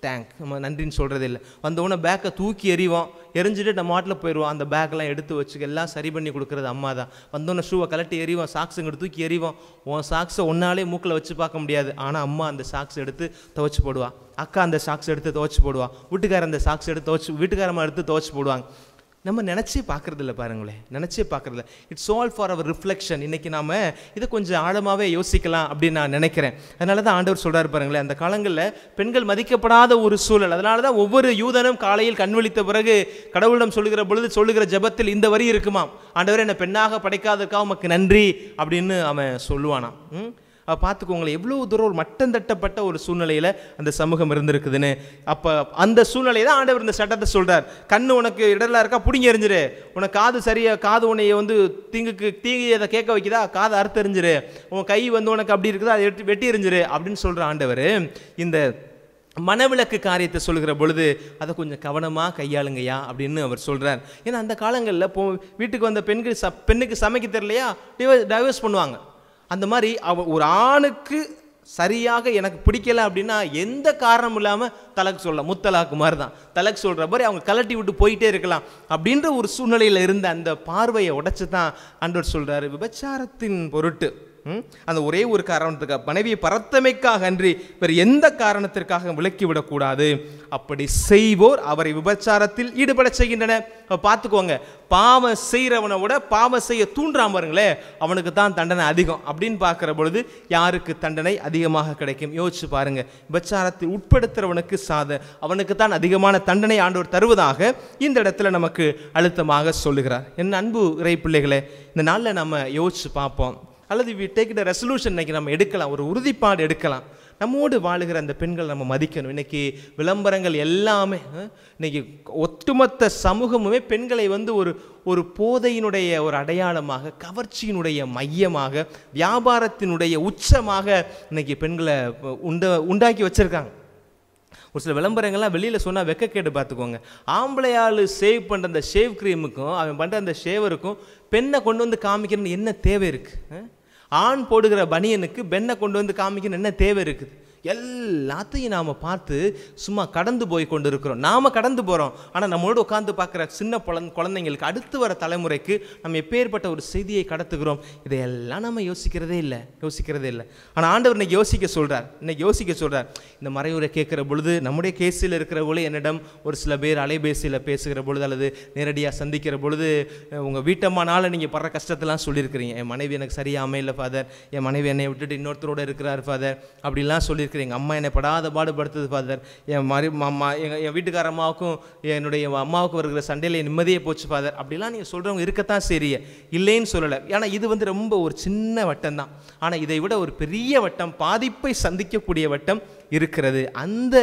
தேங்க், நம்ம நன்றின்னு சொல்கிறது இல்லை. வந்தவுடனே பேக்கை தூக்கி எறிவோம், எரிஞ்சிட்டு நம்ம மாட்டில் போயிடுவோம். அந்த பேக்கெலாம் எடுத்து வச்சுக்க எல்லாம் சரி பண்ணி கொடுக்குறது அம்மா தான். வந்தோடனே ஷூவை கலட்டி எறிவோம், சாக்ஸுங்கிட்ட தூக்கி எறிவோம். உன் சாக்ஸை ஒன்னாலே மூக்கில் வச்சு பார்க்க முடியாது, ஆனால் அம்மா அந்த சாக்ஸ் எடுத்து துவைச்சி போடுவா, அக்கா அந்த சாக்ஸ் எடுத்து துவைச்சி போடுவா, வீட்டுக்காரன் அந்த சாக்ஸ் எடுத்து வீட்டுக்காரமாக எடுத்து துவைச்சி போடுவாங்க. நம்ம நினச்சே பார்க்குறதில்ல, பாருங்களேன், நினச்சே பார்க்குறதில்ல. It's all for our reflection. இன்றைக்கி நாம் இதை கொஞ்சம் ஆழமாகவே யோசிக்கலாம் அப்படின்னு நான் நினைக்கிறேன். அதனால தான் ஆண்டவர் சொல்கிறார் பாருங்களேன், அந்த காலங்களில் பெண்கள் மதிக்கப்படாத ஒரு சூழல். அதனால தான் ஒவ்வொரு யூதனும் காலையில் கண்விழித்த பிறகு கடவுளிடம் சொல்லுகிற பொழுது சொல்லுகிற ஜெபத்தில் இந்த வரி இருக்குமாம்: ஆண்டவரே என்னை பெண்ணாக படைக்காததுக்காக உமக்கு நன்றி அப்படின்னு அவன் சொல்லுவானாம். பார்த்துக்கோங்களேன் எவ்வளோ தூரம் ஒரு மட்டம் தட்டப்பட்ட ஒரு சூழ்நிலையில் அந்த சமூகம் இருந்திருக்குதுன்னு. அப்போ அந்த சூழ்நிலையை தான் ஆண்டவர் இந்த சட்டத்தை சொல்கிறார். கண்ணு உனக்கு இடர்லாம் இருக்கா, பிடிங்கி எறிஞ்சிரு. உனக்கு காது சரியாக, காது உன்னைய வந்து தீங்கு அதை கேட்க வைக்குதா, காதை அறுத்து எறிஞ்சிரு. உன் கை வந்து உனக்கு அப்படி இருக்குதா, அதை வெட்டி எறிஞ்சிரு அப்படின்னு சொல்கிற ஆண்டவர் இந்த மனவிலக்கு காரியத்தை சொல்கிற பொழுது அதை கொஞ்சம் கவனமாக கையாளுங்கய்யா அப்படின்னு அவர் சொல்கிறார். ஏன்னா அந்த காலங்களில் வீட்டுக்கு வந்த பெண்ணுக்கு சமைக்க தெரியலையா, டைவர்ஸ் பண்ணுவாங்க. அந்த மாதிரி ஒரு ஆணுக்கு சரியாக எனக்கு பிடிக்கலை அப்படின்னா எந்த காரணமும் இல்லாமல் தலக்கு சொல்லலாம். முத்தலாக்கு மாதிரி தான், தலக்கு சொல்கிற மாதிரி அவங்க கலட்டி விட்டு போயிட்டே இருக்கலாம் அப்படின்ற ஒரு சூழ்நிலையில் இருந்த அந்த பார்வையை உடைச்சு தான் ஆண்டவர் சொல்கிறாரு, விபச்சாரத்தின் பொருட்டு அந்த ஒரே ஒரு காரணத்துக்காக, மனைவியை பரத்தமைக்காக அன்றி வேறு எந்த காரணத்திற்காக விலக்கிவிடக்கூடாது. அப்படி செய்வோர் அவரை விபச்சாரத்தில் ஈடுபட செய்கின்றன. பார்த்துக்கோங்க, பாவம் செய்கிறவனை விட பாவம் செய்ய தூண்டுறான் பாருங்களே, அவனுக்கு தான் தண்டனை அதிகம். அப்படின்னு பார்க்குற பொழுது யாருக்கு தண்டனை அதிகமாக கிடைக்கும் யோசிச்சு பாருங்க. விபச்சாரத்தில் உட்படுத்துறவனுக்கு அவனுக்கு தான் அதிகமான தண்டனை ஆண்டவர் தருவதாக இந்த இடத்துல நமக்கு அழுத்தமாக சொல்லுகிறார். என் அன்பு இறை பிள்ளைகளே, இந்த நாளில் நம்ம யோசிச்சு பார்ப்போம். அல்லது வி டேக் த ரெசல்யூஷன், இன்றைக்கி நம்ம எடுக்கலாம், ஒரு உறுதிப்பாடு எடுக்கலாம். நம்மோடு வாழுகிற அந்த பெண்கள் நம்ம மதிக்கணும். இன்றைக்கி விளம்பரங்கள் எல்லாமே, இன்றைக்கி ஒட்டுமொத்த சமூகமுமே பெண்களை வந்து ஒரு போதையினுடைய ஒரு அடையாளமாக, கவர்ச்சியினுடைய மையமாக, வியாபாரத்தினுடைய உச்சமாக இன்றைக்கி பெண்களை உண்டாக்கி வச்சுருக்காங்க. ஒரு சில விளம்பரங்கள்லாம் வெளியில் சொன்னால் வெக்கக்கேடு பார்த்துக்கோங்க. ஆம்பளையாள் சேவ் பண்ணுற அந்த ஷேவ் க்ரீமுக்கும் அவன் பண்ணுற அந்த ஷேவருக்கும் பெண்ணை கொண்டு வந்து காமிக்கணும்னு என்ன தேவை இருக்குது? ஆண் போடுகிற பனியனுக்கு பெண்ணை கொண்டு வந்து காமிக்கணும் என்ன தேவை இருக்குது? எல்லாத்தையும் நாம் பார்த்து சும்மா கடந்து போய் கொண்டு இருக்கிறோம். நாம் கடந்து போகிறோம், ஆனால் நம்மளோட உட்காந்து பார்க்குற சின்ன குழந்தைங்களுக்கு, அடுத்து வர தலைமுறைக்கு நம்ம எப்பேற்பட்ட ஒரு செய்தியை கடத்துகிறோம், இதையெல்லாம் நம்ம யோசிக்கிறதே இல்லை. ஆனால் ஆண்டவர் இன்னைக்கு யோசிக்க சொல்கிறார். இந்த மறைவுரை கேட்குற பொழுது, நம்முடைய கேஸில் இருக்கிற பொழுது என்னிடம் ஒரு சில பேர் அலைபேசியில் பேசுகிற பொழுது அல்லது நேரடியாக சந்திக்கிற பொழுது, உங்கள் வீட்டம்மானால நீங்கள் படுற கஷ்டத்தெல்லாம் சொல்லியிருக்கிறீங்க. என் மனைவி எனக்கு சரியாக அமையல ஃபாதர், என் மனைவி என்னை விட்டுட்டு இன்னொருத்தரோடு இருக்கிறார் ஃபாதர், அப்படிலாம் சொல்லியிருக்கிறீங்க. சொல்லியிருக்கிறேன், எங்கள் அம்மா என்னை படாத பாடுபடுத்துது ஃபாதர், என் வீட்டுக்கார அம்மாவுக்கும் என்னுடைய அம்மாவுக்கு வருகிற சண்டையில் நிம்மதியே போச்சு ஃபாதர், அப்படிலாம் நீங்கள் சொல்கிறவங்க இருக்கத்தான் சரிய, இல்லைன்னு சொல்லலை. ஏன்னா இது ரொம்ப ஒரு சின்ன வட்டம் தான். ஆனால் இதை விட ஒரு பெரிய வட்டம், பாதிப்பை சந்திக்கக்கூடிய வட்டம் இருக்கிறது. அந்த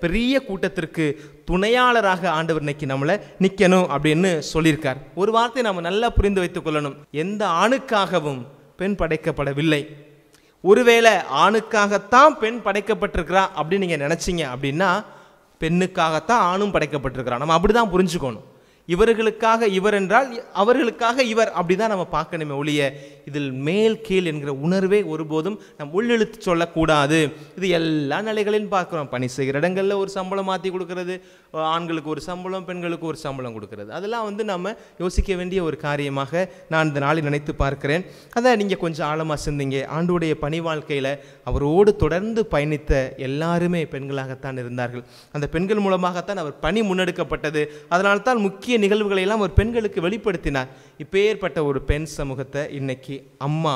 பெரிய கூட்டத்திற்கு துணையாளராக ஆண்டவர் இன்னைக்கு நம்மளை நிற்கணும் அப்படின்னு சொல்லியிருக்கார். ஒரு வார்த்தை நம்ம நல்லா புரிந்து வைத்துக் கொள்ளணும். எந்த ஆணுக்காகவும் பெண் படைக்கப்படவில்லை. ஒருவேளை ஆணுக்காகத்தான் பெண் படைக்கப்பட்டிருக்கிறா அப்படின்னு நீங்கள் நினச்சிங்க அப்படின்னா, பெண்ணுக்காகத்தான் ஆணும் படைக்கப்பட்டிருக்கிறான். நம்ம அப்படி தான் புரிஞ்சுக்கணும். இவர்களுக்காக இவர் என்றால் அவர்களுக்காக இவர், அப்படி தான் நம்ம பார்க்கணுமே ஒழிய இதில் மேல் கீழ் என்கிற உணர்வே ஒருபோதும் நம்ம உள்ளெழுத்து சொல்லக்கூடாது. இது எல்லா நிலைகளிலும் பார்க்குறோம். பணி செய்கிற இடங்களில் ஒரு சம்பளம் மாற்றி கொடுக்கறது, ஆண்களுக்கு ஒரு சம்பளம், பெண்களுக்கு ஒரு சம்பளம் கொடுக்கறது, அதெல்லாம் நம்ம யோசிக்க வேண்டிய ஒரு காரியமாக நான் இந்த நாளில் நினைத்து பார்க்கிறேன். அதை நீங்கள் கொஞ்சம் ஆழமாக சிந்திங்க. ஆண்டவருடைய பணி வாழ்க்கையில் அவரோடு தொடர்ந்து பயணித்த எல்லாருமே பெண்களாகத்தான் இருந்தார்கள். அந்த பெண்கள் மூலமாகத்தான் அவர் பணி முன்னெடுக்கப்பட்டது. அதனால்தான் முக்கிய நிகழ்வுகளை எல்லாம் ஒரு பெண்களுக்கு வெளிப்படுத்தினார். இப்பேற்பட்ட ஒரு பெண் சமூகத்தை இன்னைக்கு அம்மா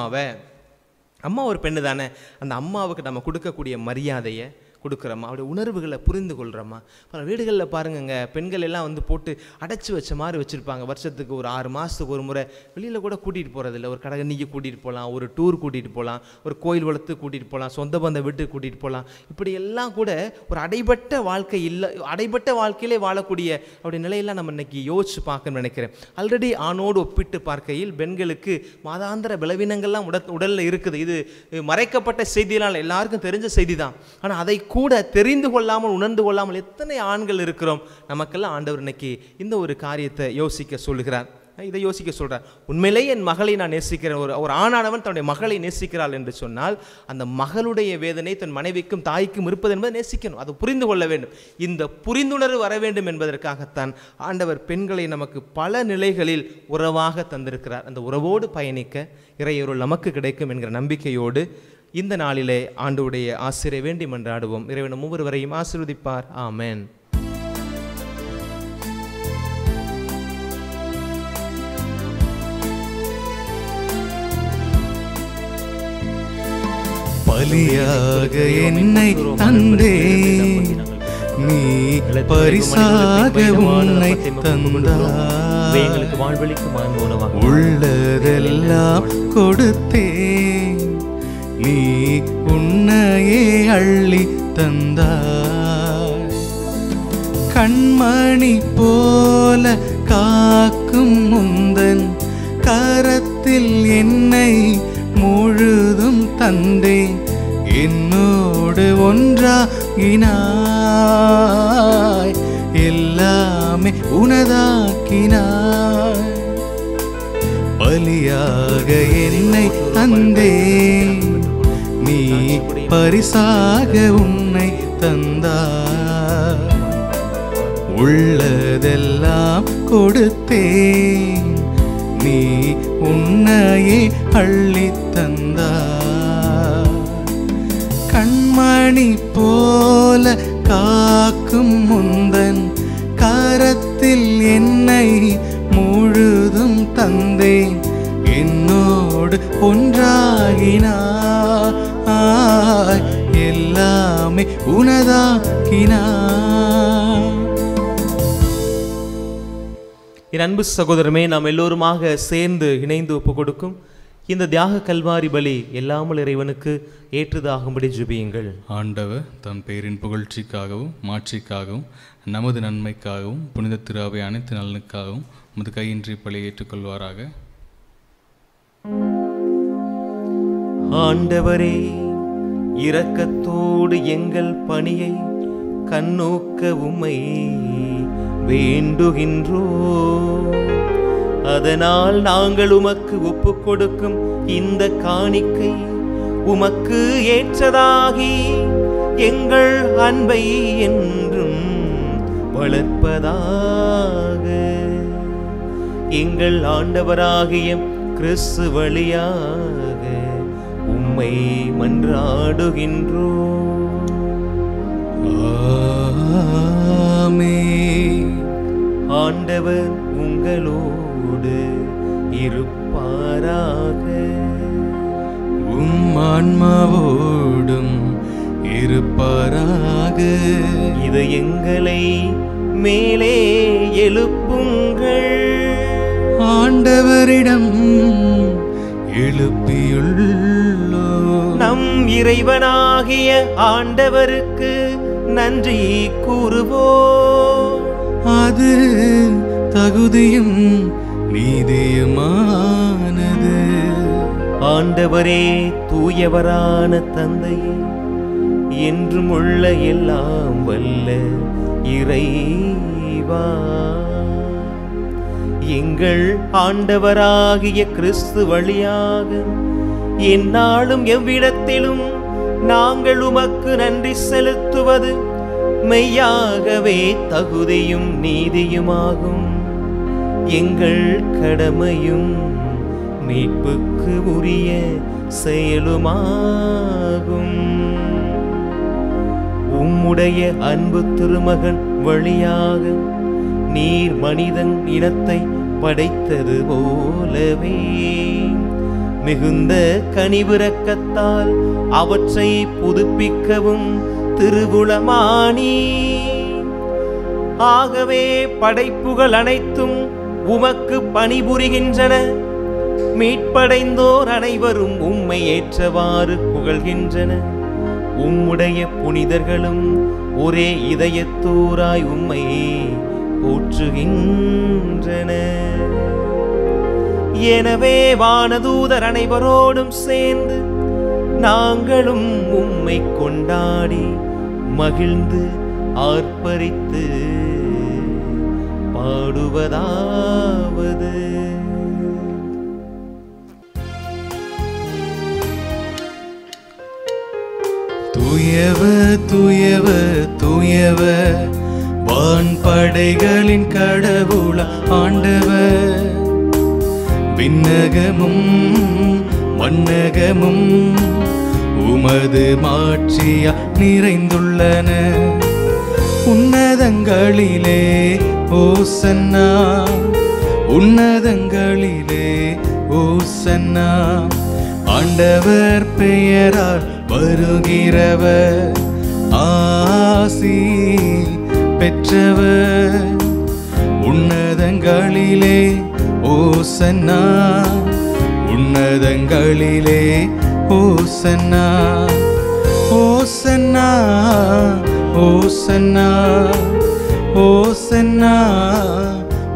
ஒரு பெண்ணு தானே, அந்த அம்மாவுக்கு நம்ம கொடுக்கக்கூடிய மரியாதையை கொடுக்குறோமா, அவருடைய உணர்வுகளை புரிந்து கொள்கிறோமா? பல வீடுகளில் பாருங்கங்க, பெண்கள் எல்லாம் போட்டு அடைச்சி வச்ச மாதிரி வச்சுருப்பாங்க. வருஷத்துக்கு ஒரு 6 மாதத்துக்கு ஒரு முறை வெளியில் கூட கூட்டிகிட்டு போகிறதில்ல. ஒரு கடகண்ணிக்கு கூட்டிகிட்டு போகலாம், ஒரு டூர் கூட்டிகிட்டு போகலாம், ஒரு கோயில் வளர்த்து கூட்டிகிட்டு போகலாம், சொந்த பந்த வீட்டுக்கு கூட்டிகிட்டு போகலாம். இப்படி எல்லாம் கூட ஒரு அடைபட்ட வாழ்க்கை இல்லை, அடைபட்ட வாழ்க்கையிலே வாழக்கூடிய அப்படி நிலையெல்லாம் நம்ம இன்றைக்கி யோசிச்சு பார்க்கணும்னு நினைக்கிறேன். ஆல்ரெடி ஆணோடு ஒப்பிட்டு பார்க்கையில் பெண்களுக்கு மாதாந்திர பலவீனங்கள்லாம் உடலில் இருக்குது. இது மறைக்கப்பட்ட செய்தியெல்லாம் எல்லாருக்கும் தெரிஞ்ச செய்தி தான். ஆனால் அதை கூட தெரிந்து கொள்ளாமல் உணர்ந்து கொள்ளாமல் எத்தனை ஆண்கள் இருக்கிறோம். நமக்கெல்லாம் ஆண்டவர் இன்னைக்கு இந்த ஒரு காரியத்தை யோசிக்க சொல்கிறார். இதை யோசிக்க சொல்கிறார். உண்மையிலேயே என் மகளை நான் நேசிக்கிறேன். ஒரு ஆணானவன் தன்னுடைய மகளை நேசிக்கிறாள் என்று சொன்னால் அந்த மகளுடைய வேதனை தன் மனைவிக்கும் தாய்க்கும் இருப்பது என்பதை நேசிக்கணும். அதை புரிந்து கொள்ள வேண்டும். இந்த புரிந்துணர்வு வர வேண்டும் என்பதற்காகத்தான் ஆண்டவர் பெண்களை நமக்கு பல நிலைகளில் உறவாக தந்திருக்கிறார். அந்த உறவோடு பயணிக்க இறையொருள் நமக்கு கிடைக்கும் என்கிற நம்பிக்கையோடு இந்த நாளிலே ஆண்டவருடைய ஆசிரை வேண்டி மன்றாடுவோம். இறைவன் ஒவ்வொருவரையும் ஆசீர்வதிப்பார். ஆமென். பலியாக என்னை தந்தே, நீ பரிசாக உன்னை தந்தாய், எங்களுக்கு வாழ்வளிக்கும் உணவாக உள்ளதெல்லாம் கொடுத்தே, நீ உன்னையே அள்ளி தந்தாய். கண்மணி போல காக்கும் முந்தன் கரத்தில் என்னை முழுதும் தந்தேன், என்னோடு ஒன்றாகினாய், எல்லாமே உனதாக்கினாய். பலியாக என்னை தந்தேன், நீ பரிசாக உன்னை தந்தாய், உள்ளதெல்லாம் கொடுத்தேன், நீ உன்னையே அள்ளி தந்தாய். கண்மணி போல காக்கும் முந்தன் கரத்தில் என்னை முழுதும் தந்தேன், என்னோடு ஒன்றாகினாய், எல்லாமே உனதாக்கினாய். என் அன்பு சகோதரமே, நாம் எல்லோருமாக சேர்ந்து இணைந்து ஒப்பு கொடுக்கும் இந்த தியாக கல்வாரி பலி எல்லாமல் இறைவனுக்கு ஏற்றதாகும்படி ஜெபியுங்கள். ஆண்டவர் தன் பெயரின் புகழ்ச்சிக்காகவும் மாட்சிக்காகவும் நமது நன்மைக்காகவும் புனித திருவை அனைத்து நலனுக்காகவும் உமது கையின்றி பலி ஏற்றுக்கொள்வாராக. ஆண்டவரே, இரக்கத்தோடு எங்கள் பணியை கண்ணோக்க உம்மை வேண்டுகின்றோ. அதனால் நாங்கள் உமக்கு ஒப்பு கொடுக்கும் இந்த காணிக்கை உமக்கு ஏற்றதாகி எங்கள் அன்பை என்றும் வளர்ப்பதாக. எங்கள் ஆண்டவராகிய கிறிஸ்து வழியாக உம்மை மன்றாடுகின்றோம். ஆமென். ஆண்டவர் உங்களோடு இருப்பாராக. உம் ஆன்மாவோடும் இருப்பாராக. இதயங்களை மேலே எழுப்புங்கள். ஆண்டவரிடம் எழுப்பியுள்ளோ. நம் இறைவனாகிய ஆண்டவருக்கு நன்றி கூறுவோம். அது தகுதியும் நீதியுமானது. ஆண்டவரே, தூயவரான தந்தையே, என்றும் உள்ள எல்லாம் வல்ல இறைவா, எங்கள் ஆண்டவராகிய கிறிஸ்து வழியாக எந்நாளும் எவ்விடத்திலும் நாங்கள் உமக்கு நன்றி செலுத்துவது மெய்யாகவே தகுதியும் நீதியுமாகும். எங்கள் கடமையும் மீட்புக்கு உரிய செயலுமாகும். உம்முடைய அன்பு திருமகன் வழியாக நீர் மனிதன் இனத்தை படைத்தது போலவே மிகுந்த கனிவிரக்கத்தால் அவற்றை புதுப்பிக்கவும் திருவுளமானி. ஆகவே படைப்புகள் அனைத்தும் உமக்கு பணிபுரிகின்றன. மீட்படைந்தோர் அனைவரும் உம்மை ஏற்றவாறு புகழ்கின்றன. உம்முடைய புனிதர்களும் ஒரே இதயத்தோராய் உம்மை போற்றுகின்றன. எனவே வானதூதர் அனைவரோடும் சேர்ந்து நாங்களும் உம்மை கொண்டாடி மகிழ்ந்து ஆர்ப்பரித்து பாடுவதாவது: தூயவர் தூயவர் தூயவர், வான்படைகளின் கடவுள ஆண்டவர். விண்ணகமும் மண்ணகமும் உமது மாட்சியா நிறைந்துள்ளன. உன்னதங்களிலே ஓசன்னா, உன்னதங்களிலே ஓசன்னா. ஆண்டவர் பெயரால் வருகிறவர் ஆசி பெற்றவர். உன்னதங்களிலே ஓசன்னா, உன்னதங்களிலே ஓசன்னா. ஓசன்னா ஓசன்னா ஓசன்னா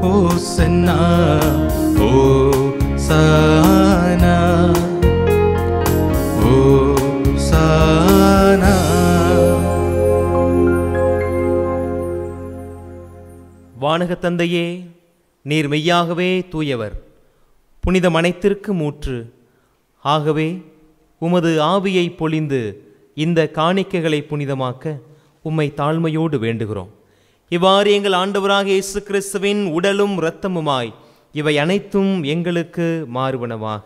ஓசன்னா ஓசானா ஓசானா. வானக தந்தையே, நீர் மெய்யாகவே தூயவர், புனிதம் அனைத்திற்கு ஊற்று. ஆகவே உமது ஆவியை பொழிந்து இந்த காணிக்கைகளை புனிதமாக்க உம்மை தாழ்மையோடு வேண்டுகிறோம். இவ்வாறு எங்கள் ஆண்டவராக இயேசு கிறிஸ்துவின் உடலும் இரத்தமுமாய் இவை அனைத்தும் எங்களுக்கு மாறுவனவாக.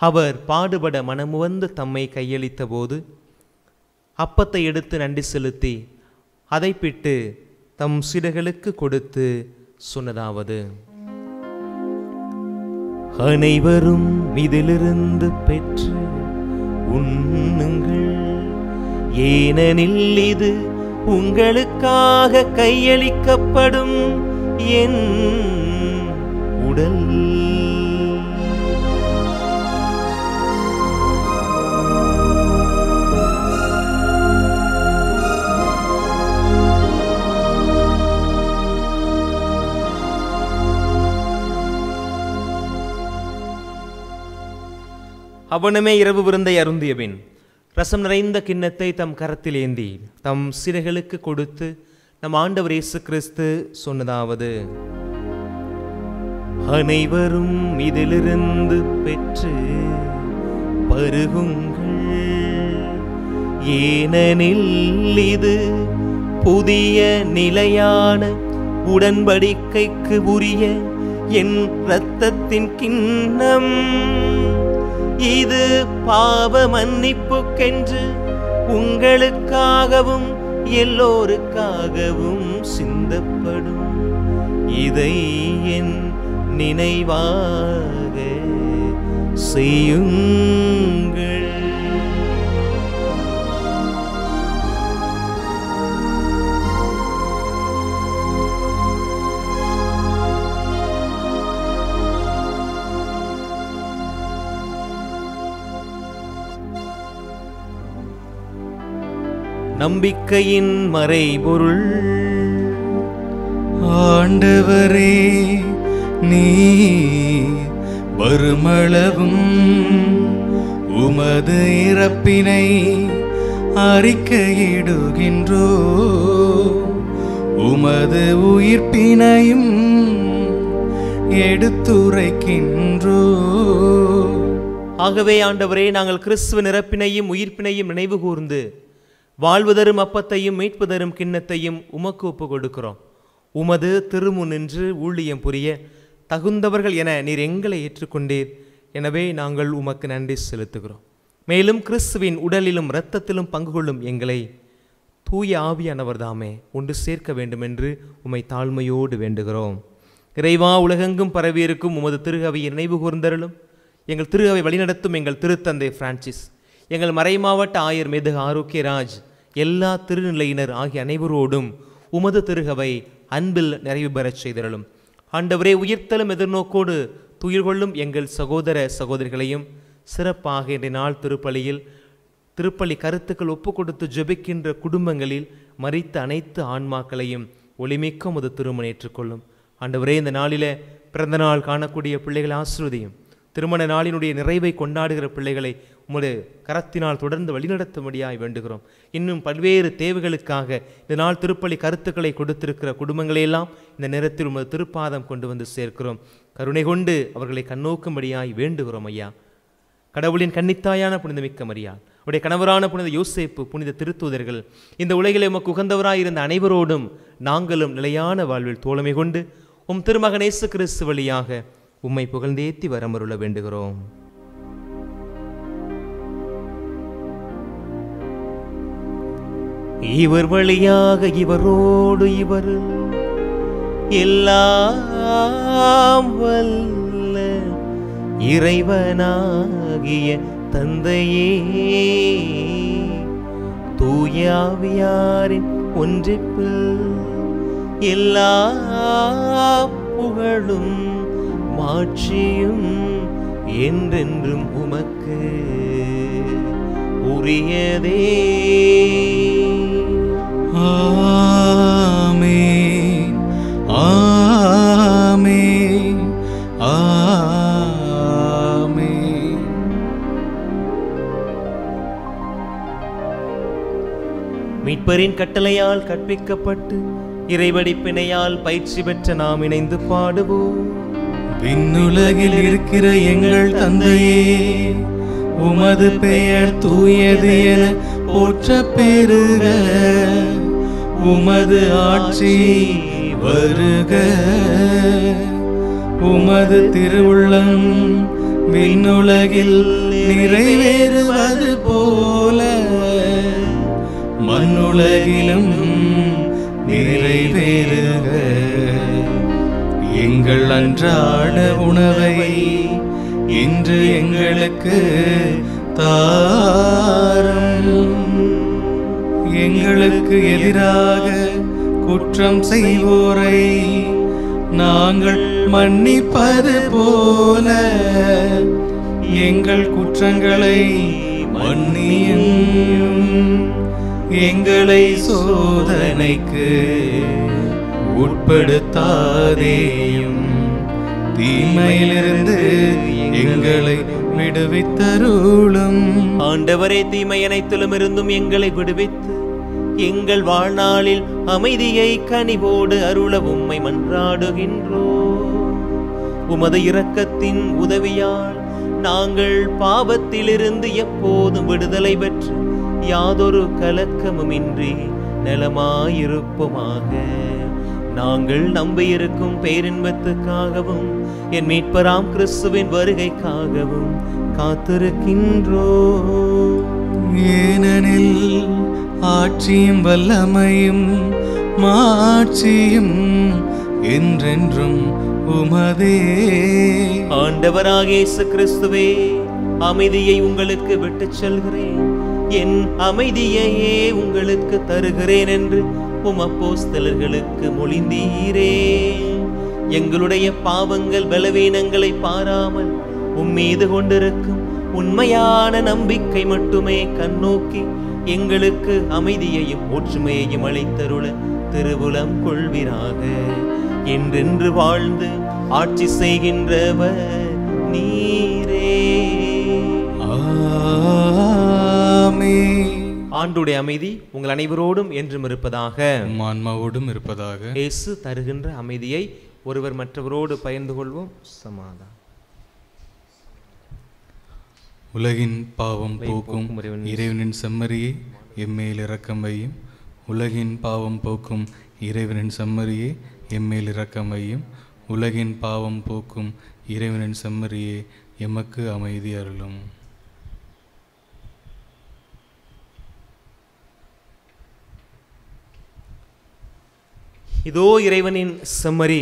அவர் பாடுபட மனமுவந்து தம்மை கையளித்த போது அப்பத்தை எடுத்து நன்றி செலுத்தி அதை பிட்டு தம் சீடர்களுக்கு கொடுத்து சொன்னதாவது: அனைவரும் இதிலிருந்து பெற்று உண்ணுங்கள், ஏனெனில் இது உங்களுக்காக கையளிக்கப்படும் என் உடல். அவனுமே இரவு விருந்தை அருந்தியபின் ரசம் நிறைந்த கிண்ணத்தை தம் கரத்தில் ஏந்தி தம் சீடர்களுக்கு கொடுத்து நம் ஆண்டவர் இயேசு கிறிஸ்து சொன்னதாவது: அனைவரும் இதிலிருந்து பெற்று பருகுங்கள், ஏனெனில் இது புதிய நிலையான உடன்படிக்கைக்கு உரிய என் இரத்தத்தின் கிண்ணம். இது பாவ மன்னிப்புக்கென்று உங்களுக்காகவும் எல்லோருக்காகவும் சிந்தப்படும். இதை என் நினைவாக செய்யுங்கள். நம்பிக்கையின் மறைபொருள். ஆண்டவரே, நீ வருமளவும் உமது இறப்பினை அறிக்கையிடுகின்றோ, உமது உயிர்ப்பினையும் எடுத்துரைக்கின்றோ. ஆகவே ஆண்டவரே, நாங்கள் கிறிஸ்துவின் இறப்பினையும் உயிர்ப்பினையும் நினைவு கூர்ந்து வாழ்வுதரும் அப்பத்தையும் மீட்புதரும் கிண்ணத்தையும் உமக்கு ஒப்பு கொடுக்கிறோம். உமது திருமுன் நின்று ஊழியம் புரிய தகுந்தவர்கள் என நீர் எங்களை ஏற்றுக்கொண்டீர். எனவே நாங்கள் உமக்கு நன்றி செலுத்துகிறோம். மேலும் கிறிஸ்துவின் உடலிலும் இரத்தத்திலும் பங்கு கொள்ளும் எங்களை தூய ஆவியானவர் தாமே ஒன்று சேர்க்க வேண்டும் என்று உம்மை தாழ்மையோடு வேண்டுகிறோம். இறைவா, உலகெங்கும் பரவியிருக்கும் உமது திருகவையை நினைவு கூர்ந்தருளும். எங்கள் திருகவை வழிநடத்தும் எங்கள் திருத்தந்தை பிரான்சிஸ், எங்கள் மறைமாவட்ட ஆயர் மேதகு ஆரோக்கியராஜ், எல்லா திருநிலையினர் ஆகிய அனைவரோடும் உமது திருகவை அன்பில் நிறைவு பெறச் செய்தருளும். ஆண்டவரே, உயிர்த்தலும் எதிர்நோக்கோடு துயிர் கொள்ளும் எங்கள் சகோதர சகோதரிகளையும் சிறப்பாக இன்றைய நாள் திருப்பலி கருத்துக்கள் ஒப்பு கொடுத்து ஜெபிக்கின்ற குடும்பங்களில் மரித்த அனைத்து ஆன்மாக்களையும் ஒளிமிக்க உமது திருமணம் ஏற்றுக்கொள்ளும். ஆண்டவரே, இந்த நாளில் பிறந்த நாள் காணக்கூடிய பிள்ளைகளை ஆசீர்வதியும். திருமண நாளினுடைய நிறைவை கொண்டாடுகிற பிள்ளைகளை உமது கரத்தினால் தொடர்ந்து வழிநடத்தும்படியாய் வேண்டுகிறோம். இன்னும் பல்வேறு தேவைகளுக்காக இந்த நாள் திருப்பலி கருத்துக்களை கொடுத்திருக்கிற குடும்பங்களையெல்லாம் இந்த நேரத்தில் உமது திருப்பாதம் கொண்டு வந்து சேர்க்கிறோம். கருணை கொண்டு அவர்களை கண்ணோக்கும்படியாய் வேண்டுகிறோம். ஐயா, கடவுளின் கன்னித்தாயான புனிதமிக்க மரியா, உடைய கணவரான புனித யோசேப்பு, புனித திருத்தூதர்கள், இந்த உலகிலே உமக்கு உகந்தவராயிருந்த அனைவரோடும் நாங்களும் நிலையான வாழ்வில் தோழமை கொண்டு உம் திருமகன் இயேசு கிறிஸ்து வழியாக உம்மை புகழ்ந்தேத்தி வரமருள வேண்டுகிறோம். இவர் வழியாக இவரோடு இவர் எல்லாம் வல்ல இறைவனாகிய தந்தையே, தூய ஆவியாரின் ஒன்றிப்பில் எல்லா புகழும் மாட்சியும் என்றென்றும் உமக்கு உரியதே. ஆமென், ஆமென், ஆமென். மீட்பரின் கட்டளையால் கற்பிக்கப்பட்டு இறைவடிப்பினையால் பயிற்சி பெற்ற நாம் இணைந்து பாடுவோம். விண்ணுலகில் இருக்கிற எங்கள் தந்தையே, உமது பெயர் தூயது என போற்ற பெறுக. உமது ஆட்சி வருக. உமது திருவுள்ளம் விண்ணுலகில் நிறைவேறுவது போல மண்ணுலகிலும் நிறைவேறுக. எங்கள் அன்றாட உணவை இன்று எங்களுக்கு தாரும். எங்களுக்கு எதிராக குற்றம் செய்வோரை நாங்கள் மன்னிப்பது போல எங்கள் குற்றங்களை மன்னியும். எங்களை சோதனைக்கு உட்படுத்தாதேயும், தீமையிலிருந்து எங்களை விடுவித்தருளும். ஆண்டவரே, தீமை அனைத்திலும் இருந்தும் எங்களை விடுவித்து எங்கள் வாழ்நாளில் அமைதியை கனிவோடு அருள உம்மை மன்றாடுகின்றோம். உமது இரக்கத்தின் உதவியால் நாங்கள் பாவத்திலிருந்து எப்போதும் விடுதலை பெற்று யாதொரு கலக்கமுமின்றி நலமாயிருப்போமாக. நாங்கள் நம்பியிருக்கும் பேரின்பத்துக்காகவும் என் மீட்பராம் கிறிஸ்துவின் வருகைக்காகவும் காத்திருக்கின்றோம். ஏனெனில் ஆட்சியும் வல்லமையும் மாட்சியும் என்றென்றும் உமதே. ஆண்டவராகிய இயேசு கிறிஸ்துவே, அமைதியை உங்களுக்கு விட்டுச் செல்கிறேன், என் அமைதியையே உங்களுக்கு தருகிறேன் என்று உம் அப்போஸ்தலர்களுக்கு மொழிந்தீரே. எங்களுடைய பாவங்கள் பலவீனங்களை பாராமல் உம்மீது கொண்டிருக்கும் உண்மையான நம்பிக்கை மட்டுமே கண்ணோக்கி எங்களுக்கு அமைதியையும் ஒற்றுமையையும் அளித்தருள திருவுளம் கொள்வீராக. என்றென்று வாழ்ந்து ஆட்சி செய்கின்றவர் நீரே. ஆண்டுடைய அமைதி உங்கள் அனைவரோடும் என்றும் இருப்பதாக, ஆன்மாவோடும் இருப்பதாக. இயேசு தருகின்ற அமைதியை ஒருவர் மற்றவரோடு பகிர்ந்து கொள்வோம். சமாதானம். உலகின் பாவம் போக்கும் இறைவனின் செம்மறியே எம்மேல் இரக்கம் வையும். உலகின் பாவம் போக்கும் இறைவனின் செம்மறியே எம்மேல் இரக்கம் வையும். உலகின் பாவம் போக்கும் இறைவனின் செம்மறியே எமக்கு அமைதி அருளும். இதோ இறைவனின் செம்மறி,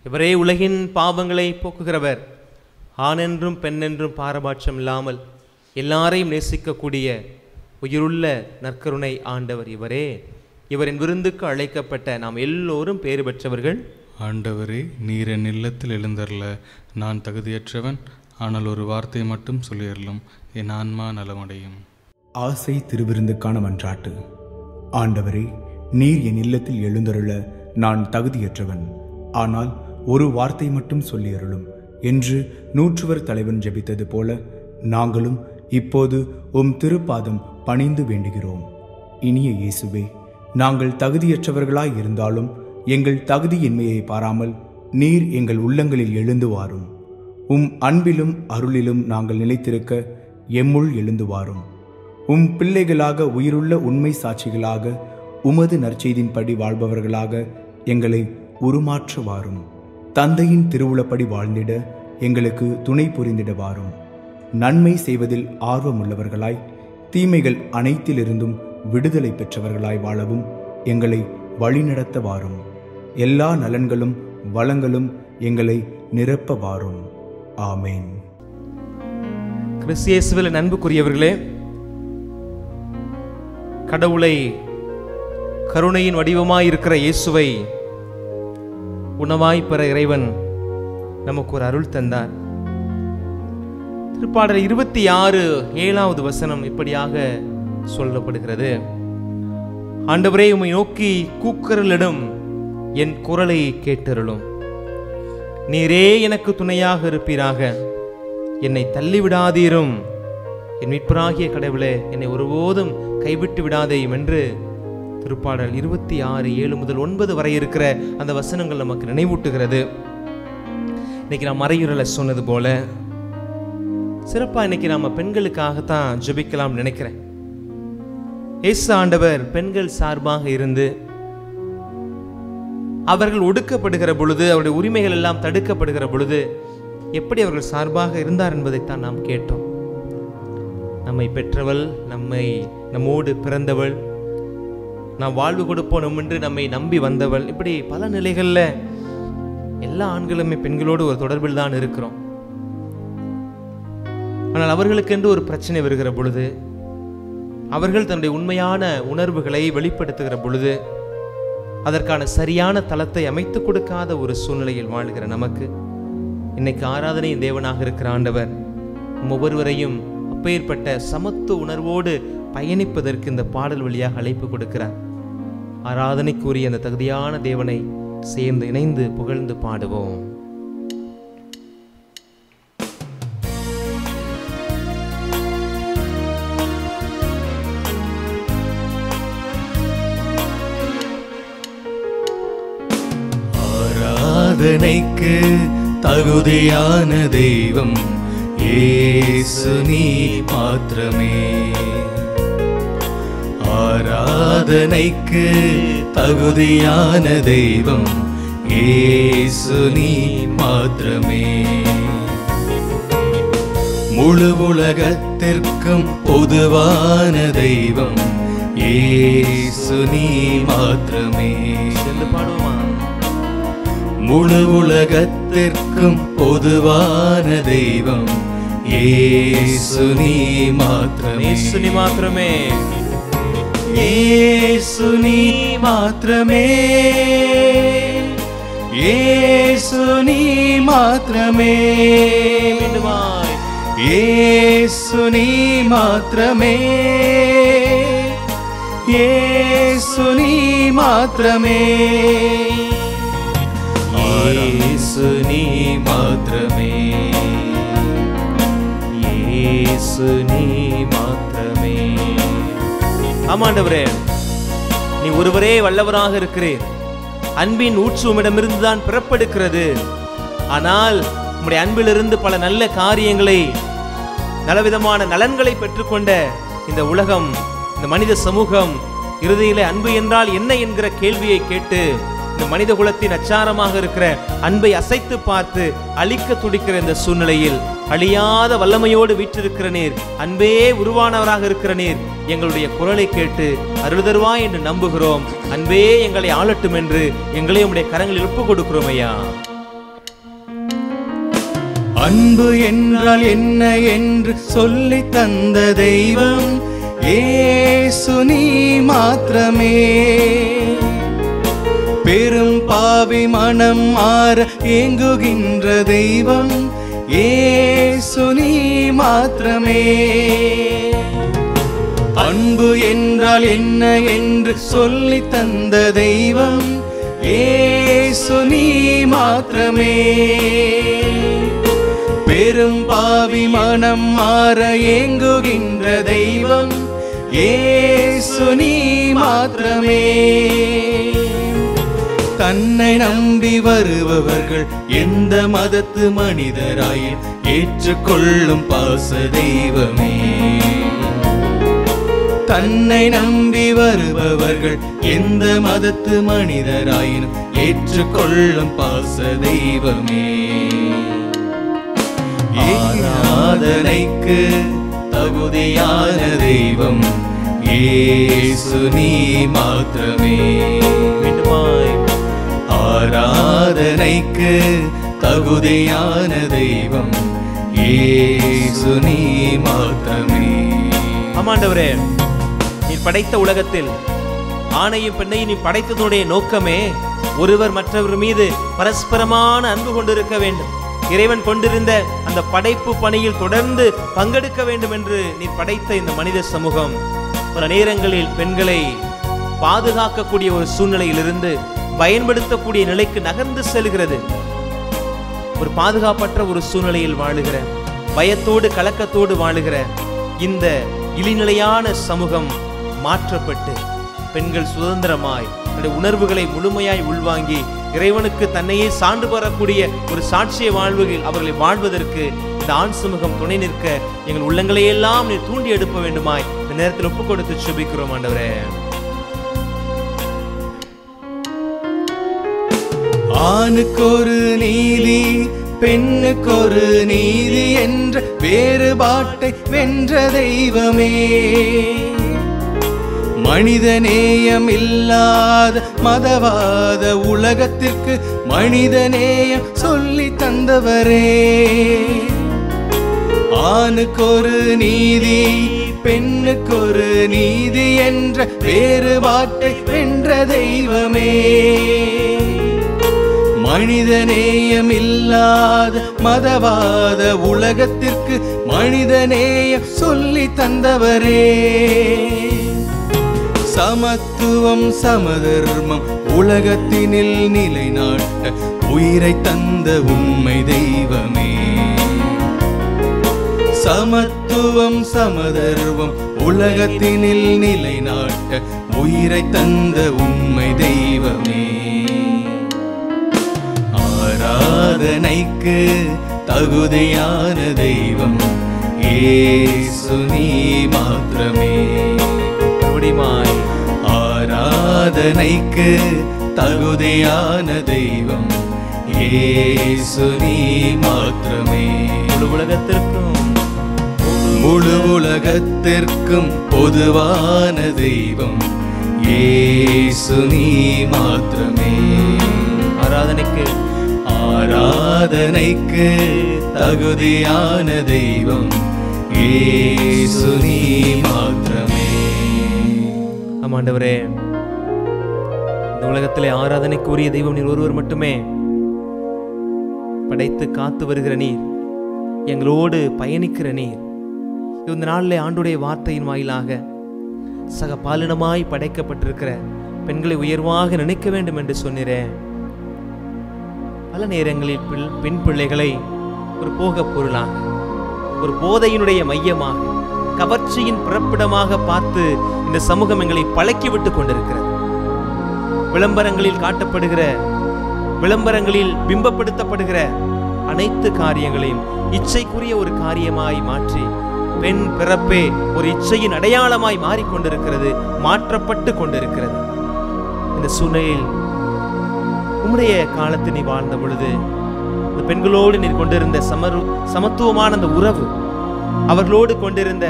இவரே உலகின் பாவங்களை போக்குகிறவர். ஆணென்றும் பெண்ணென்றும் பாரபட்சம் இல்லாமல் எல்லாரையும் நேசிக்கக்கூடிய உயிருள்ள நற்கருணை ஆண்டவர் இவரே. இவரின் விருந்துக்கு அழைக்கப்பட்ட நாம் எல்லோரும் பேறு பெற்றவர்கள். ஆண்டவரே, நீர் என் இல்லத்தில் எழுந்தருள நான் தகுதியற்றவன். ஆனால் ஒரு வார்த்தை மட்டும் சொல்லியறலும் என் ஆன்மா நலமடையும். ஆசை திருவிருந்துக்கான மன்றாட்டு. ஆண்டவரே, நீர் என் இல்லத்தில் எழுந்தருள நான் தகுதியற்றவன். ஆனால் ஒரு வார்த்தை மட்டும் சொல்லியருளும் என்று நூற்றுவர் தலைவன் ஜெபித்தது போல நாங்களும் இப்போது உம் திருப்பாதம் பணிந்து வேண்டுகிறோம். இனிய இயேசுவே, நாங்கள் தகுதியற்றவர்களாய் இருந்தாலும் எங்கள் தகுதியின்மையை பாராமல் நீர் எங்கள் உள்ளங்களில் எழுந்து வாரும். உம் அன்பிலும் அருளிலும் நாங்கள் நிலைத்திருக்க எம்முள் எழுந்து வாரும். உம் பிள்ளைகளாக உயிருள்ள உண்மை சாட்சிகளாக உமது நற்செய்தின்படி வாழ்பவர்களாக எங்களை உருமாற்ற வாரும். தந்தையின் திருவுளப்படி வாழ்ந்திட எங்களுக்கு துணை புரிந்திட வாரும். நன்மை செய்வதில் ஆர்வமுள்ளவர்களாய் தீமைகள் அனைத்திலிருந்தும் விடுதலை பெற்றவர்களாய் வாழவும் எங்களை வழிநடத்த வாரும். எல்லா நலன்களும் வளங்களும் எங்களை நிரப்ப வாரும். ஆமேன். கிறிஸ்து இயேசுவில் அன்புக்குரியவர்களே, கடவுளை கருணையின் வடிவமாய் இருக்கிற இயேசுவை உணவாய் பெற இறைவன் நமக்கு ஒரு அருள் தந்தார். திருப்பாடல் 26 வசனம் இப்படியாக சொல்லப்படுகிறது. ஆண்டவரே, உம்மை நோக்கி கூக்குரலிடும் என் குரலை கேட்டருளும். நீரே எனக்கு துணையாக இருப்பீராக. என்னை தள்ளிவிடாதீரும். என் மீட்பராகிய கடவுளே, என்னை ஒருபோதும் கைவிட்டு விடாதேயும் என்று திருப்பாடல் 26 7 முதல் 9 வரை இருக்கிற அந்த வசனங்கள் நமக்கு நினைவூட்டுகிறது. இன்னைக்கு நான் மறையுறல சொன்னது போல சிறப்பா இன்னைக்கு நாம பெண்களுக்காகத்தான் ஜெபிக்கலாம் நினைக்கிறேன். இயேசு ஆண்டவர் பெண்கள் சார்பாக இருந்து அவர்கள் ஒடுக்கப்படுகிற பொழுது, அவருடைய உரிமைகள் எல்லாம் தடுக்கப்படுகிற பொழுது எப்படி அவர்கள் சார்பாக இருந்தார் என்பதைத்தான் நாம் கேட்டோம். நம்மை பெற்றவள், நம்மோடு பிறந்தவள், நாம் வாழ்வு கொடுப்போம் என்று நம்மை நம்பி வந்தவள், இப்படி பல நிலைகள்ல எல்லா ஆண்களுமே பெண்களோடு ஒரு தொடர்பில் தான் இருக்கிறோம். ஆனால் அவர்களுக்கென்று ஒரு பிரச்சனை வருகிற பொழுது, அவர்கள் தன்னுடைய உண்மையான உணர்வுகளை வெளிப்படுத்துகிற பொழுது அதற்கான சரியான தளத்தை அமைத்துக் கொடுக்காத ஒரு சூழ்நிலையில் வாழ்கிற நமக்கு இன்னைக்கு ஆராதனையின் தேவனாக இருக்கிற ஆண்டவர் ஒவ்வொருவரையும் அப்பேற்பட்ட சமத்துவ உணர்வோடு பயணிப்பதற்கு இந்த பாடல் வழியாக அழைப்பு கொடுக்கிறார். ஆராதனைக்குரிய அந்த தகுதியான தேவனை சேர்ந்து இணைந்து புகழ்ந்து பாடுவோம். ஆராதனைக்கு தகுதியான தெய்வம் இயேசு நீ மாத்திரமே. ஆராதனைக்கு தகுதியான தெய்வம் இயேசு நீ மாத்திரமே. முழு உலகத்திற்கும் பொதுவான தெய்வம் இயேசு நீ மாத்திரமே. முழு உலகத்திற்கும் பொதுவான தெய்வம் இயேசு நீ மாத்திரமே. இயேசு நீ மாத்திரமே. இயேசு நீ மாத்திரமே. இயேசு நீ மாத்திரமே. இயேசு நீ மாத்திரமே, இயேசு நீ மாத்திரமே, இயேசு நீ மாத்திரமே, இயேசு நீ மாத்திரமே. ஆமாண்டவரே, நீ ஒருவரே வல்லவராக இருக்கிறீர். அன்பின் ஊற்று உம்மிடமிருந்து தான் பிறப்பெடுக்கிறது. ஆனால் உம்முடைய அன்பிலிருந்து பல நல்ல காரியங்களை, நலவிதமான நலன்களை பெற்றுக்கொண்ட இந்த உலகம், இந்த மனித சமூகம் இறுதியிலே அன்பு என்றால் என்ன என்கிற கேள்வியை கேட்டு இந்த மனித குலத்தின் அச்சாரமாக இருக்கிற அன்பை அசைத்து பார்த்து அழிக்க துடிக்கிற இந்த சூழ்நிலையில் அழியாத வல்லமையோடு வீற்றிருக்கிற நீர், அன்பே உருவானவராக இருக்கிற நீர், எங்களுடைய குரலை கேட்டு அருள் தருவாய் என்று நம்புகிறோம். அன்பே எங்களை ஆளட்டும் என்று எங்களை உம்முடைய கரங்களில் ஒப்புக் கொடுக்கிறோம் ஐயா. அன்பு என்றால் என்ன என்று சொல்லி தந்த தெய்வம் இயேசு நீ மாத்திரமே. பெரும் பாவி மனம் மாற ஏங்குகின்ற தெய்வம் இயேசு நீ மாத்திரமே. அன்பு என்றால் என்ன என்று சொல்லி தந்த தெய்வம் இயேசு நீ மாத்திரமே. பெரும் பாவி மனம் மாற ஏங்குகின்ற தெய்வம் இயேசு நீ மாத்திரமே. தன்னை நம்பி வருபவர்கள் எந்த மதத்து மனிதராயும் ஏற்றுக்கொள்ளும் பாச தெய்வமே. தன்னை நம்பி வருபவர்கள் எந்த மதத்து மனிதராயினும் ஏற்றுக்கொள்ளும் பாச தெய்வமே. ஆராதனைக்கு தகுதியான தெய்வம் இயேசு நீ மாத்திரமே. ஆராதனைக்கு தகுதியான தெய்வம் இயேசு நீ மாத்திரமே. ஆமாண்டவரே, நீ படைத்த உலகத்தில் ஆணையும் பெண்ணையும் நீ படைத்ததுடைய நோக்கமே ஒருவர் மற்றவர் மீது பரஸ்பரமான அன்பு கொண்டிருக்க வேண்டும். இறைவன் கொண்டிருந்த அந்த படைப்பு பணியில் தொடர்ந்து பங்கெடுக்க வேண்டும் என்று நீ படைத்த இந்த மனித சமூகம் பல நேரங்களில் பெண்களை பாதுகாக்கக்கூடிய ஒரு சூழ்நிலையிலிருந்து பயன்படுத்தக்கூடிய நிலைக்கு நகர்ந்து செல்கிறது. ஒரு பாதுகாப்பற்ற ஒரு சூழ்நிலையில் வாழுகிற, பயத்தோடு கலக்கத்தோடு வாழுகிற இந்த இழிநிலையான சமூகம் மாற்றப்பட்டு பெண்கள் சுதந்திரமாய் உணர்வுகளை முழுமையாய் உள்வாங்கி இறைவனுக்கு தன்னையே சான்று பெறக்கூடிய ஒரு சாட்சிய வாழ்வுகள் அவர்களை வாழ்வதற்கு இந்த ஆண் சமூகம் துணை நிற்க எங்கள் உள்ளங்களையெல்லாம் நீ தூண்டி எடுப்ப வேண்டுமாய் இந்த நேரத்தில் ஒப்புக் கொடுத்து சுபிக்கிறோம் ஆண்டவரே. ஆணுக்கொரு நீதி பெண்ணுக்கொரு நீதி என்ற வேறுபாட்டை வென்ற தெய்வமே. மனிதநேயம் இல்லாத மதவாத உலகத்திற்கு மனிதநேயம் சொல்லி தந்தவரே. ஆணுக்கொரு நீதி பெண்ணுக்கொரு நீதி என்ற வேறுபாட்டை வென்ற தெய்வமே. மனிதநேயம் இல்லாத மதவாத உலகத்திற்கு மனிதநேயம் சொல்லி தந்தவரே. சமத்துவம் சமதர்மம் உலகத்தினில் நிலைநாட்ட உயிரை தந்த உண்மை தெய்வமே. சமத்துவம் சமதர்மம் உலகத்தினில் நிலைநாட்ட உயிரை தந்த உண்மை தெய்வமே. ஆராதனைக்கு தகுதியான தெய்வம் இயேசு நீ மாத்திரமே. ஆராதனைக்கு தகுதியான தெய்வம் இயேசு நீ மாத்திரமே. முழு உலகத்திற்கும் பொதுவான தெய்வம் இயேசு நீ மாத்திரமே. ஆராதனைக்கு தகுதியான தெய்வம் இயேசு நீ மாத்திரமே. ஆமாண்டவரே, இந்த உலகத்திலே ஆராதனைக்கு உரிய தெய்வம் நீர் ஒருவர் மட்டுமே. படைத்து காத்து வருகிற நீர் எங்களோடு பயணிக்கிற நீர் இந்த நாளில் ஆண்டுடைய வார்த்தையின் வாயிலாக சக பாலினமாய் படைக்கப்பட்டிருக்கிற பெண்களை உயர்வாக நினைக்க வேண்டும் என்று சொன்னேன். பல நேரங்களில் பெண் பிள்ளைகளை ஒரு போக பொருளாக, ஒரு போதையினுடைய மையமாக, கவர்ச்சியின் பிறப்பிடமாக பார்த்து இந்த சமூகம் எங்களை பழக்கிவிட்டு கொண்டிருக்கிறது. விளம்பரங்களில் காட்டப்படுகிற, விளம்பரங்களில் பிம்பப்படுத்தப்படுகிற அனைத்து காரியங்களையும் இச்சைக்குரிய ஒரு காரியமாய் மாற்றி பெண் பிறப்பே ஒரு இச்சையின் அடையாளமாய் மாறிக்கொண்டிருக்கிறது, மாற்றப்பட்டு கொண்டிருக்கிறது. இந்த சூழ்நிலையில் உம்முடைய காலத்தில் நீ வாழ்ந்த பொழுது இந்த பெண்களோடு நீர் கொண்டிருந்த சமத்துவமான அந்த உறவு, அவர்களோடு கொண்டிருந்த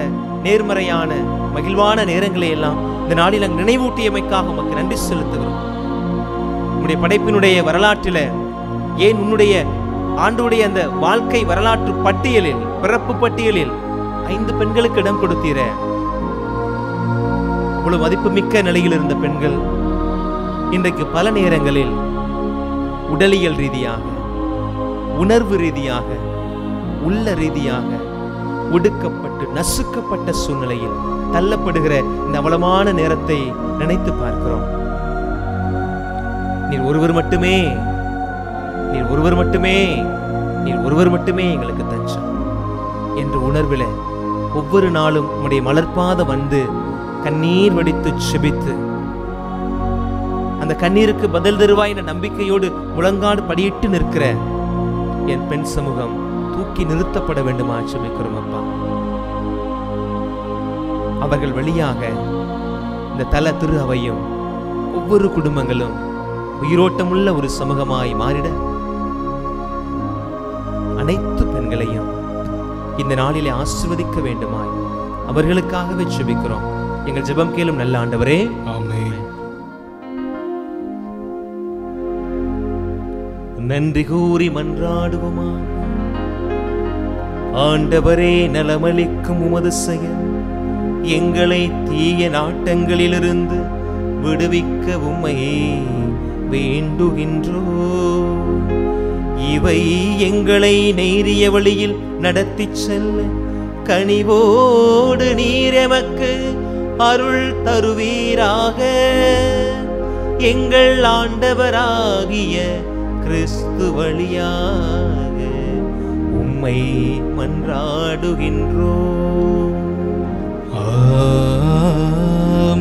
நேர்மறையான மகிழ்வான நேரங்களை எல்லாம் இந்த நாளில் அங்கு நினைவூட்டியமைக்காக உமக்கு நன்றி செலுத்துகிறோம். உன்னுடைய படைப்பினுடைய வரலாற்றில, ஏன் உன்னுடைய ஆண்டுடைய அந்த வாழ்க்கை வரலாற்று பட்டியலில், பிறப்பு பட்டியலில் 5 பெண்களுக்கு இடம் கொடுத்தீர. இவ்வளவு மதிப்புமிக்க நிலையில் இருந்த பெண்கள் இன்றைக்கு பல நேரங்களில் உடலியல் ரீதியாக, உணர்வு ரீதியாக, உள்ள ரீதியாக ஒடுக்கப்பட்டு நசுக்கப்பட்ட சூழ்நிலையில் தள்ளப்படுகிற இந்த அவலமான நேரத்தை நினைத்து பார்க்கிறோம். நீர் ஒருவர் மட்டுமே, நீர் ஒருவர் மட்டுமே, நீர் ஒருவர் மட்டுமே எங்களுக்கு தஞ்சம் என்ற உணர்வில் ஒவ்வொரு நாளும் உம்முடைய மலர்பாத வந்து கண்ணீர் வடித்து செபித்து அந்த கண்ணீருக்கு பதில் தருவாய் என்ற நம்பிக்கையோடு முழங்காடு படியிட்டு நிற்கிற என் பெண் சமூகம் தூக்கி நிறுத்தப்பட வேண்டுமா செபிக்கிறோம் அப்பா. அவர்கள் வழியாக இந்த தல திரு அவையும் ஒவ்வொரு குடும்பங்களும் உயிரோட்டமுள்ள ஒரு சமூகமாய் மாறிட அனைத்து பெண்களையும் இந்த நாளிலே ஆசீர்வதிக்க வேண்டுமாய் அவர்களுக்காகவே ஜெபிக்கிறோம். எங்கள் ஜெபம் கேளும் நல்ல ஆண்டவரே, ஆமென். நன்றி கூறி மன்றாடுவோமா. ஆண்டவரே, நலமளிக்கும் உமது செயல் எங்களை தீய நாட்டங்களிலிருந்து விடுவிக்க உம்மையே வேண்டுகின்றோ. இவை எங்களை நேரிய வழியில் நடத்தி செல்ல கனிவோடு நீர் எமக்கு அருள் தருவீராக. எங்கள் ஆண்டவராகிய கிறிஸ்து வழியாக உம்மை மன்றாடுகின்றோ.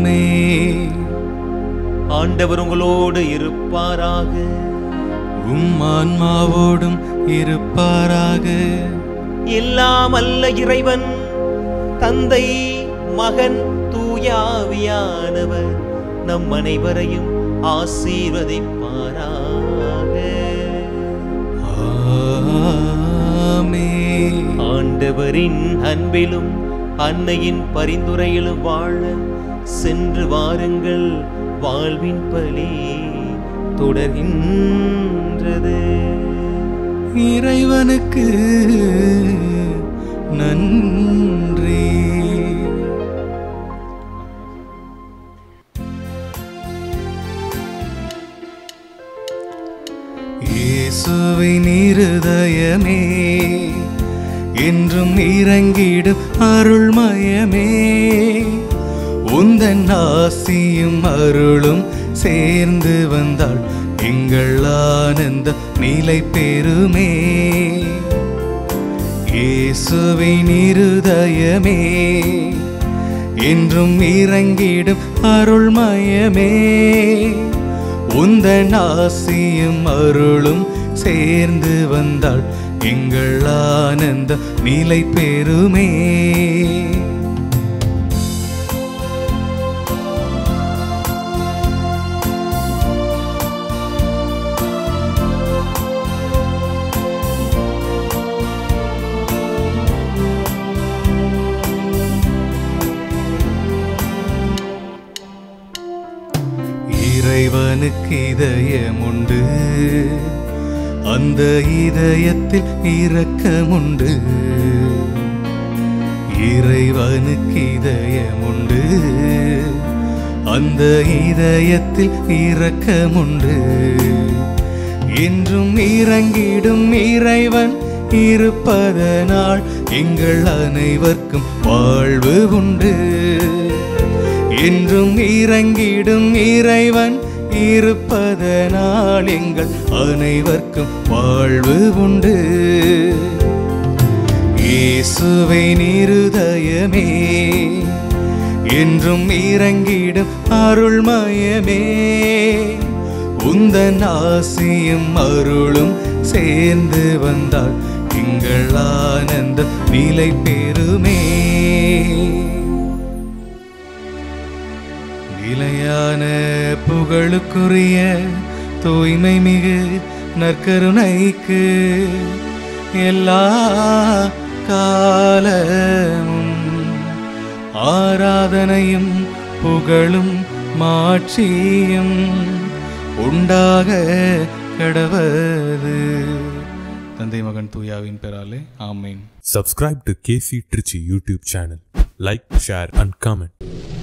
ஆமென். ஆண்டவர் உங்களோடு இருப்பாராக. உம் ஆன்மாவோடும் இருப்பாராக. எல்லாம் அல்ல இறைவன் தந்தை, மகன், தூயாவியானவர் நம் அனைவரையும் ஆசீர்வதிப்பாராக. ஆமென். ஆண்டவரின் அன்பிலும் அன்னையின் பரிந்துரையிலும் வாழ சென்று வாருங்கள். வாழ்வின் பலி தொடர்கின்றது. இறைவனுக்கு நன்றி. இயேசுவின் இருதயமே என்றும் இறங்கிடும் அருள்மயமே, உந்தன் ஆசியும் அருளும் சேர்ந்து வந்தாள் எங்கள் ஆனந்த நிலை பெறுமே. இயேசுவின் இருதயமே என்றும் இறங்கிடும் அருள்மயமே, உந்தன் ஆசியும் அருளும் சேர்ந்து வந்தாள் எங்கள் ஆனந்த நிலை பெறுமே. இறைவனுக்கு இதயமுண்டு, அந்த இதயத்தில் இரக்கமுண்டு. இறைவனுக்கு இதயமுண்டு, அந்த இதயத்தில் இரக்கமுண்டு. என்றும் இறங்கிடும் இறைவன் இருப்பதனால் எங்கள் அனைவர்க்கும் வாழ்வு உண்டு. என்றும் இறங்கிடும் இறைவன் இருப்பதனால் எங்கள் அனைவர்க்கும் வாழ்வு உண்டு. இயேசுவின் இருதயமே என்றும் இறங்கிடும் அருள்மயமே, உந்தன் ஆசியும் அருளும் சேர்ந்து வந்தால் எங்கள் ஆனந்தம் நிலை பெறுமே. நிலையான புகழுக்குரிய தூய்மை மிகு நற்கருணைக்கு எல்லா காலமும் ஆராதனையும் புகழும் மாட்சியும் உண்டாக கடவது. தந்தை மகன் தூயாவின் பெயராலே ஆமென். Subscribe to KC Trichy YouTube channel. Like, share and comment.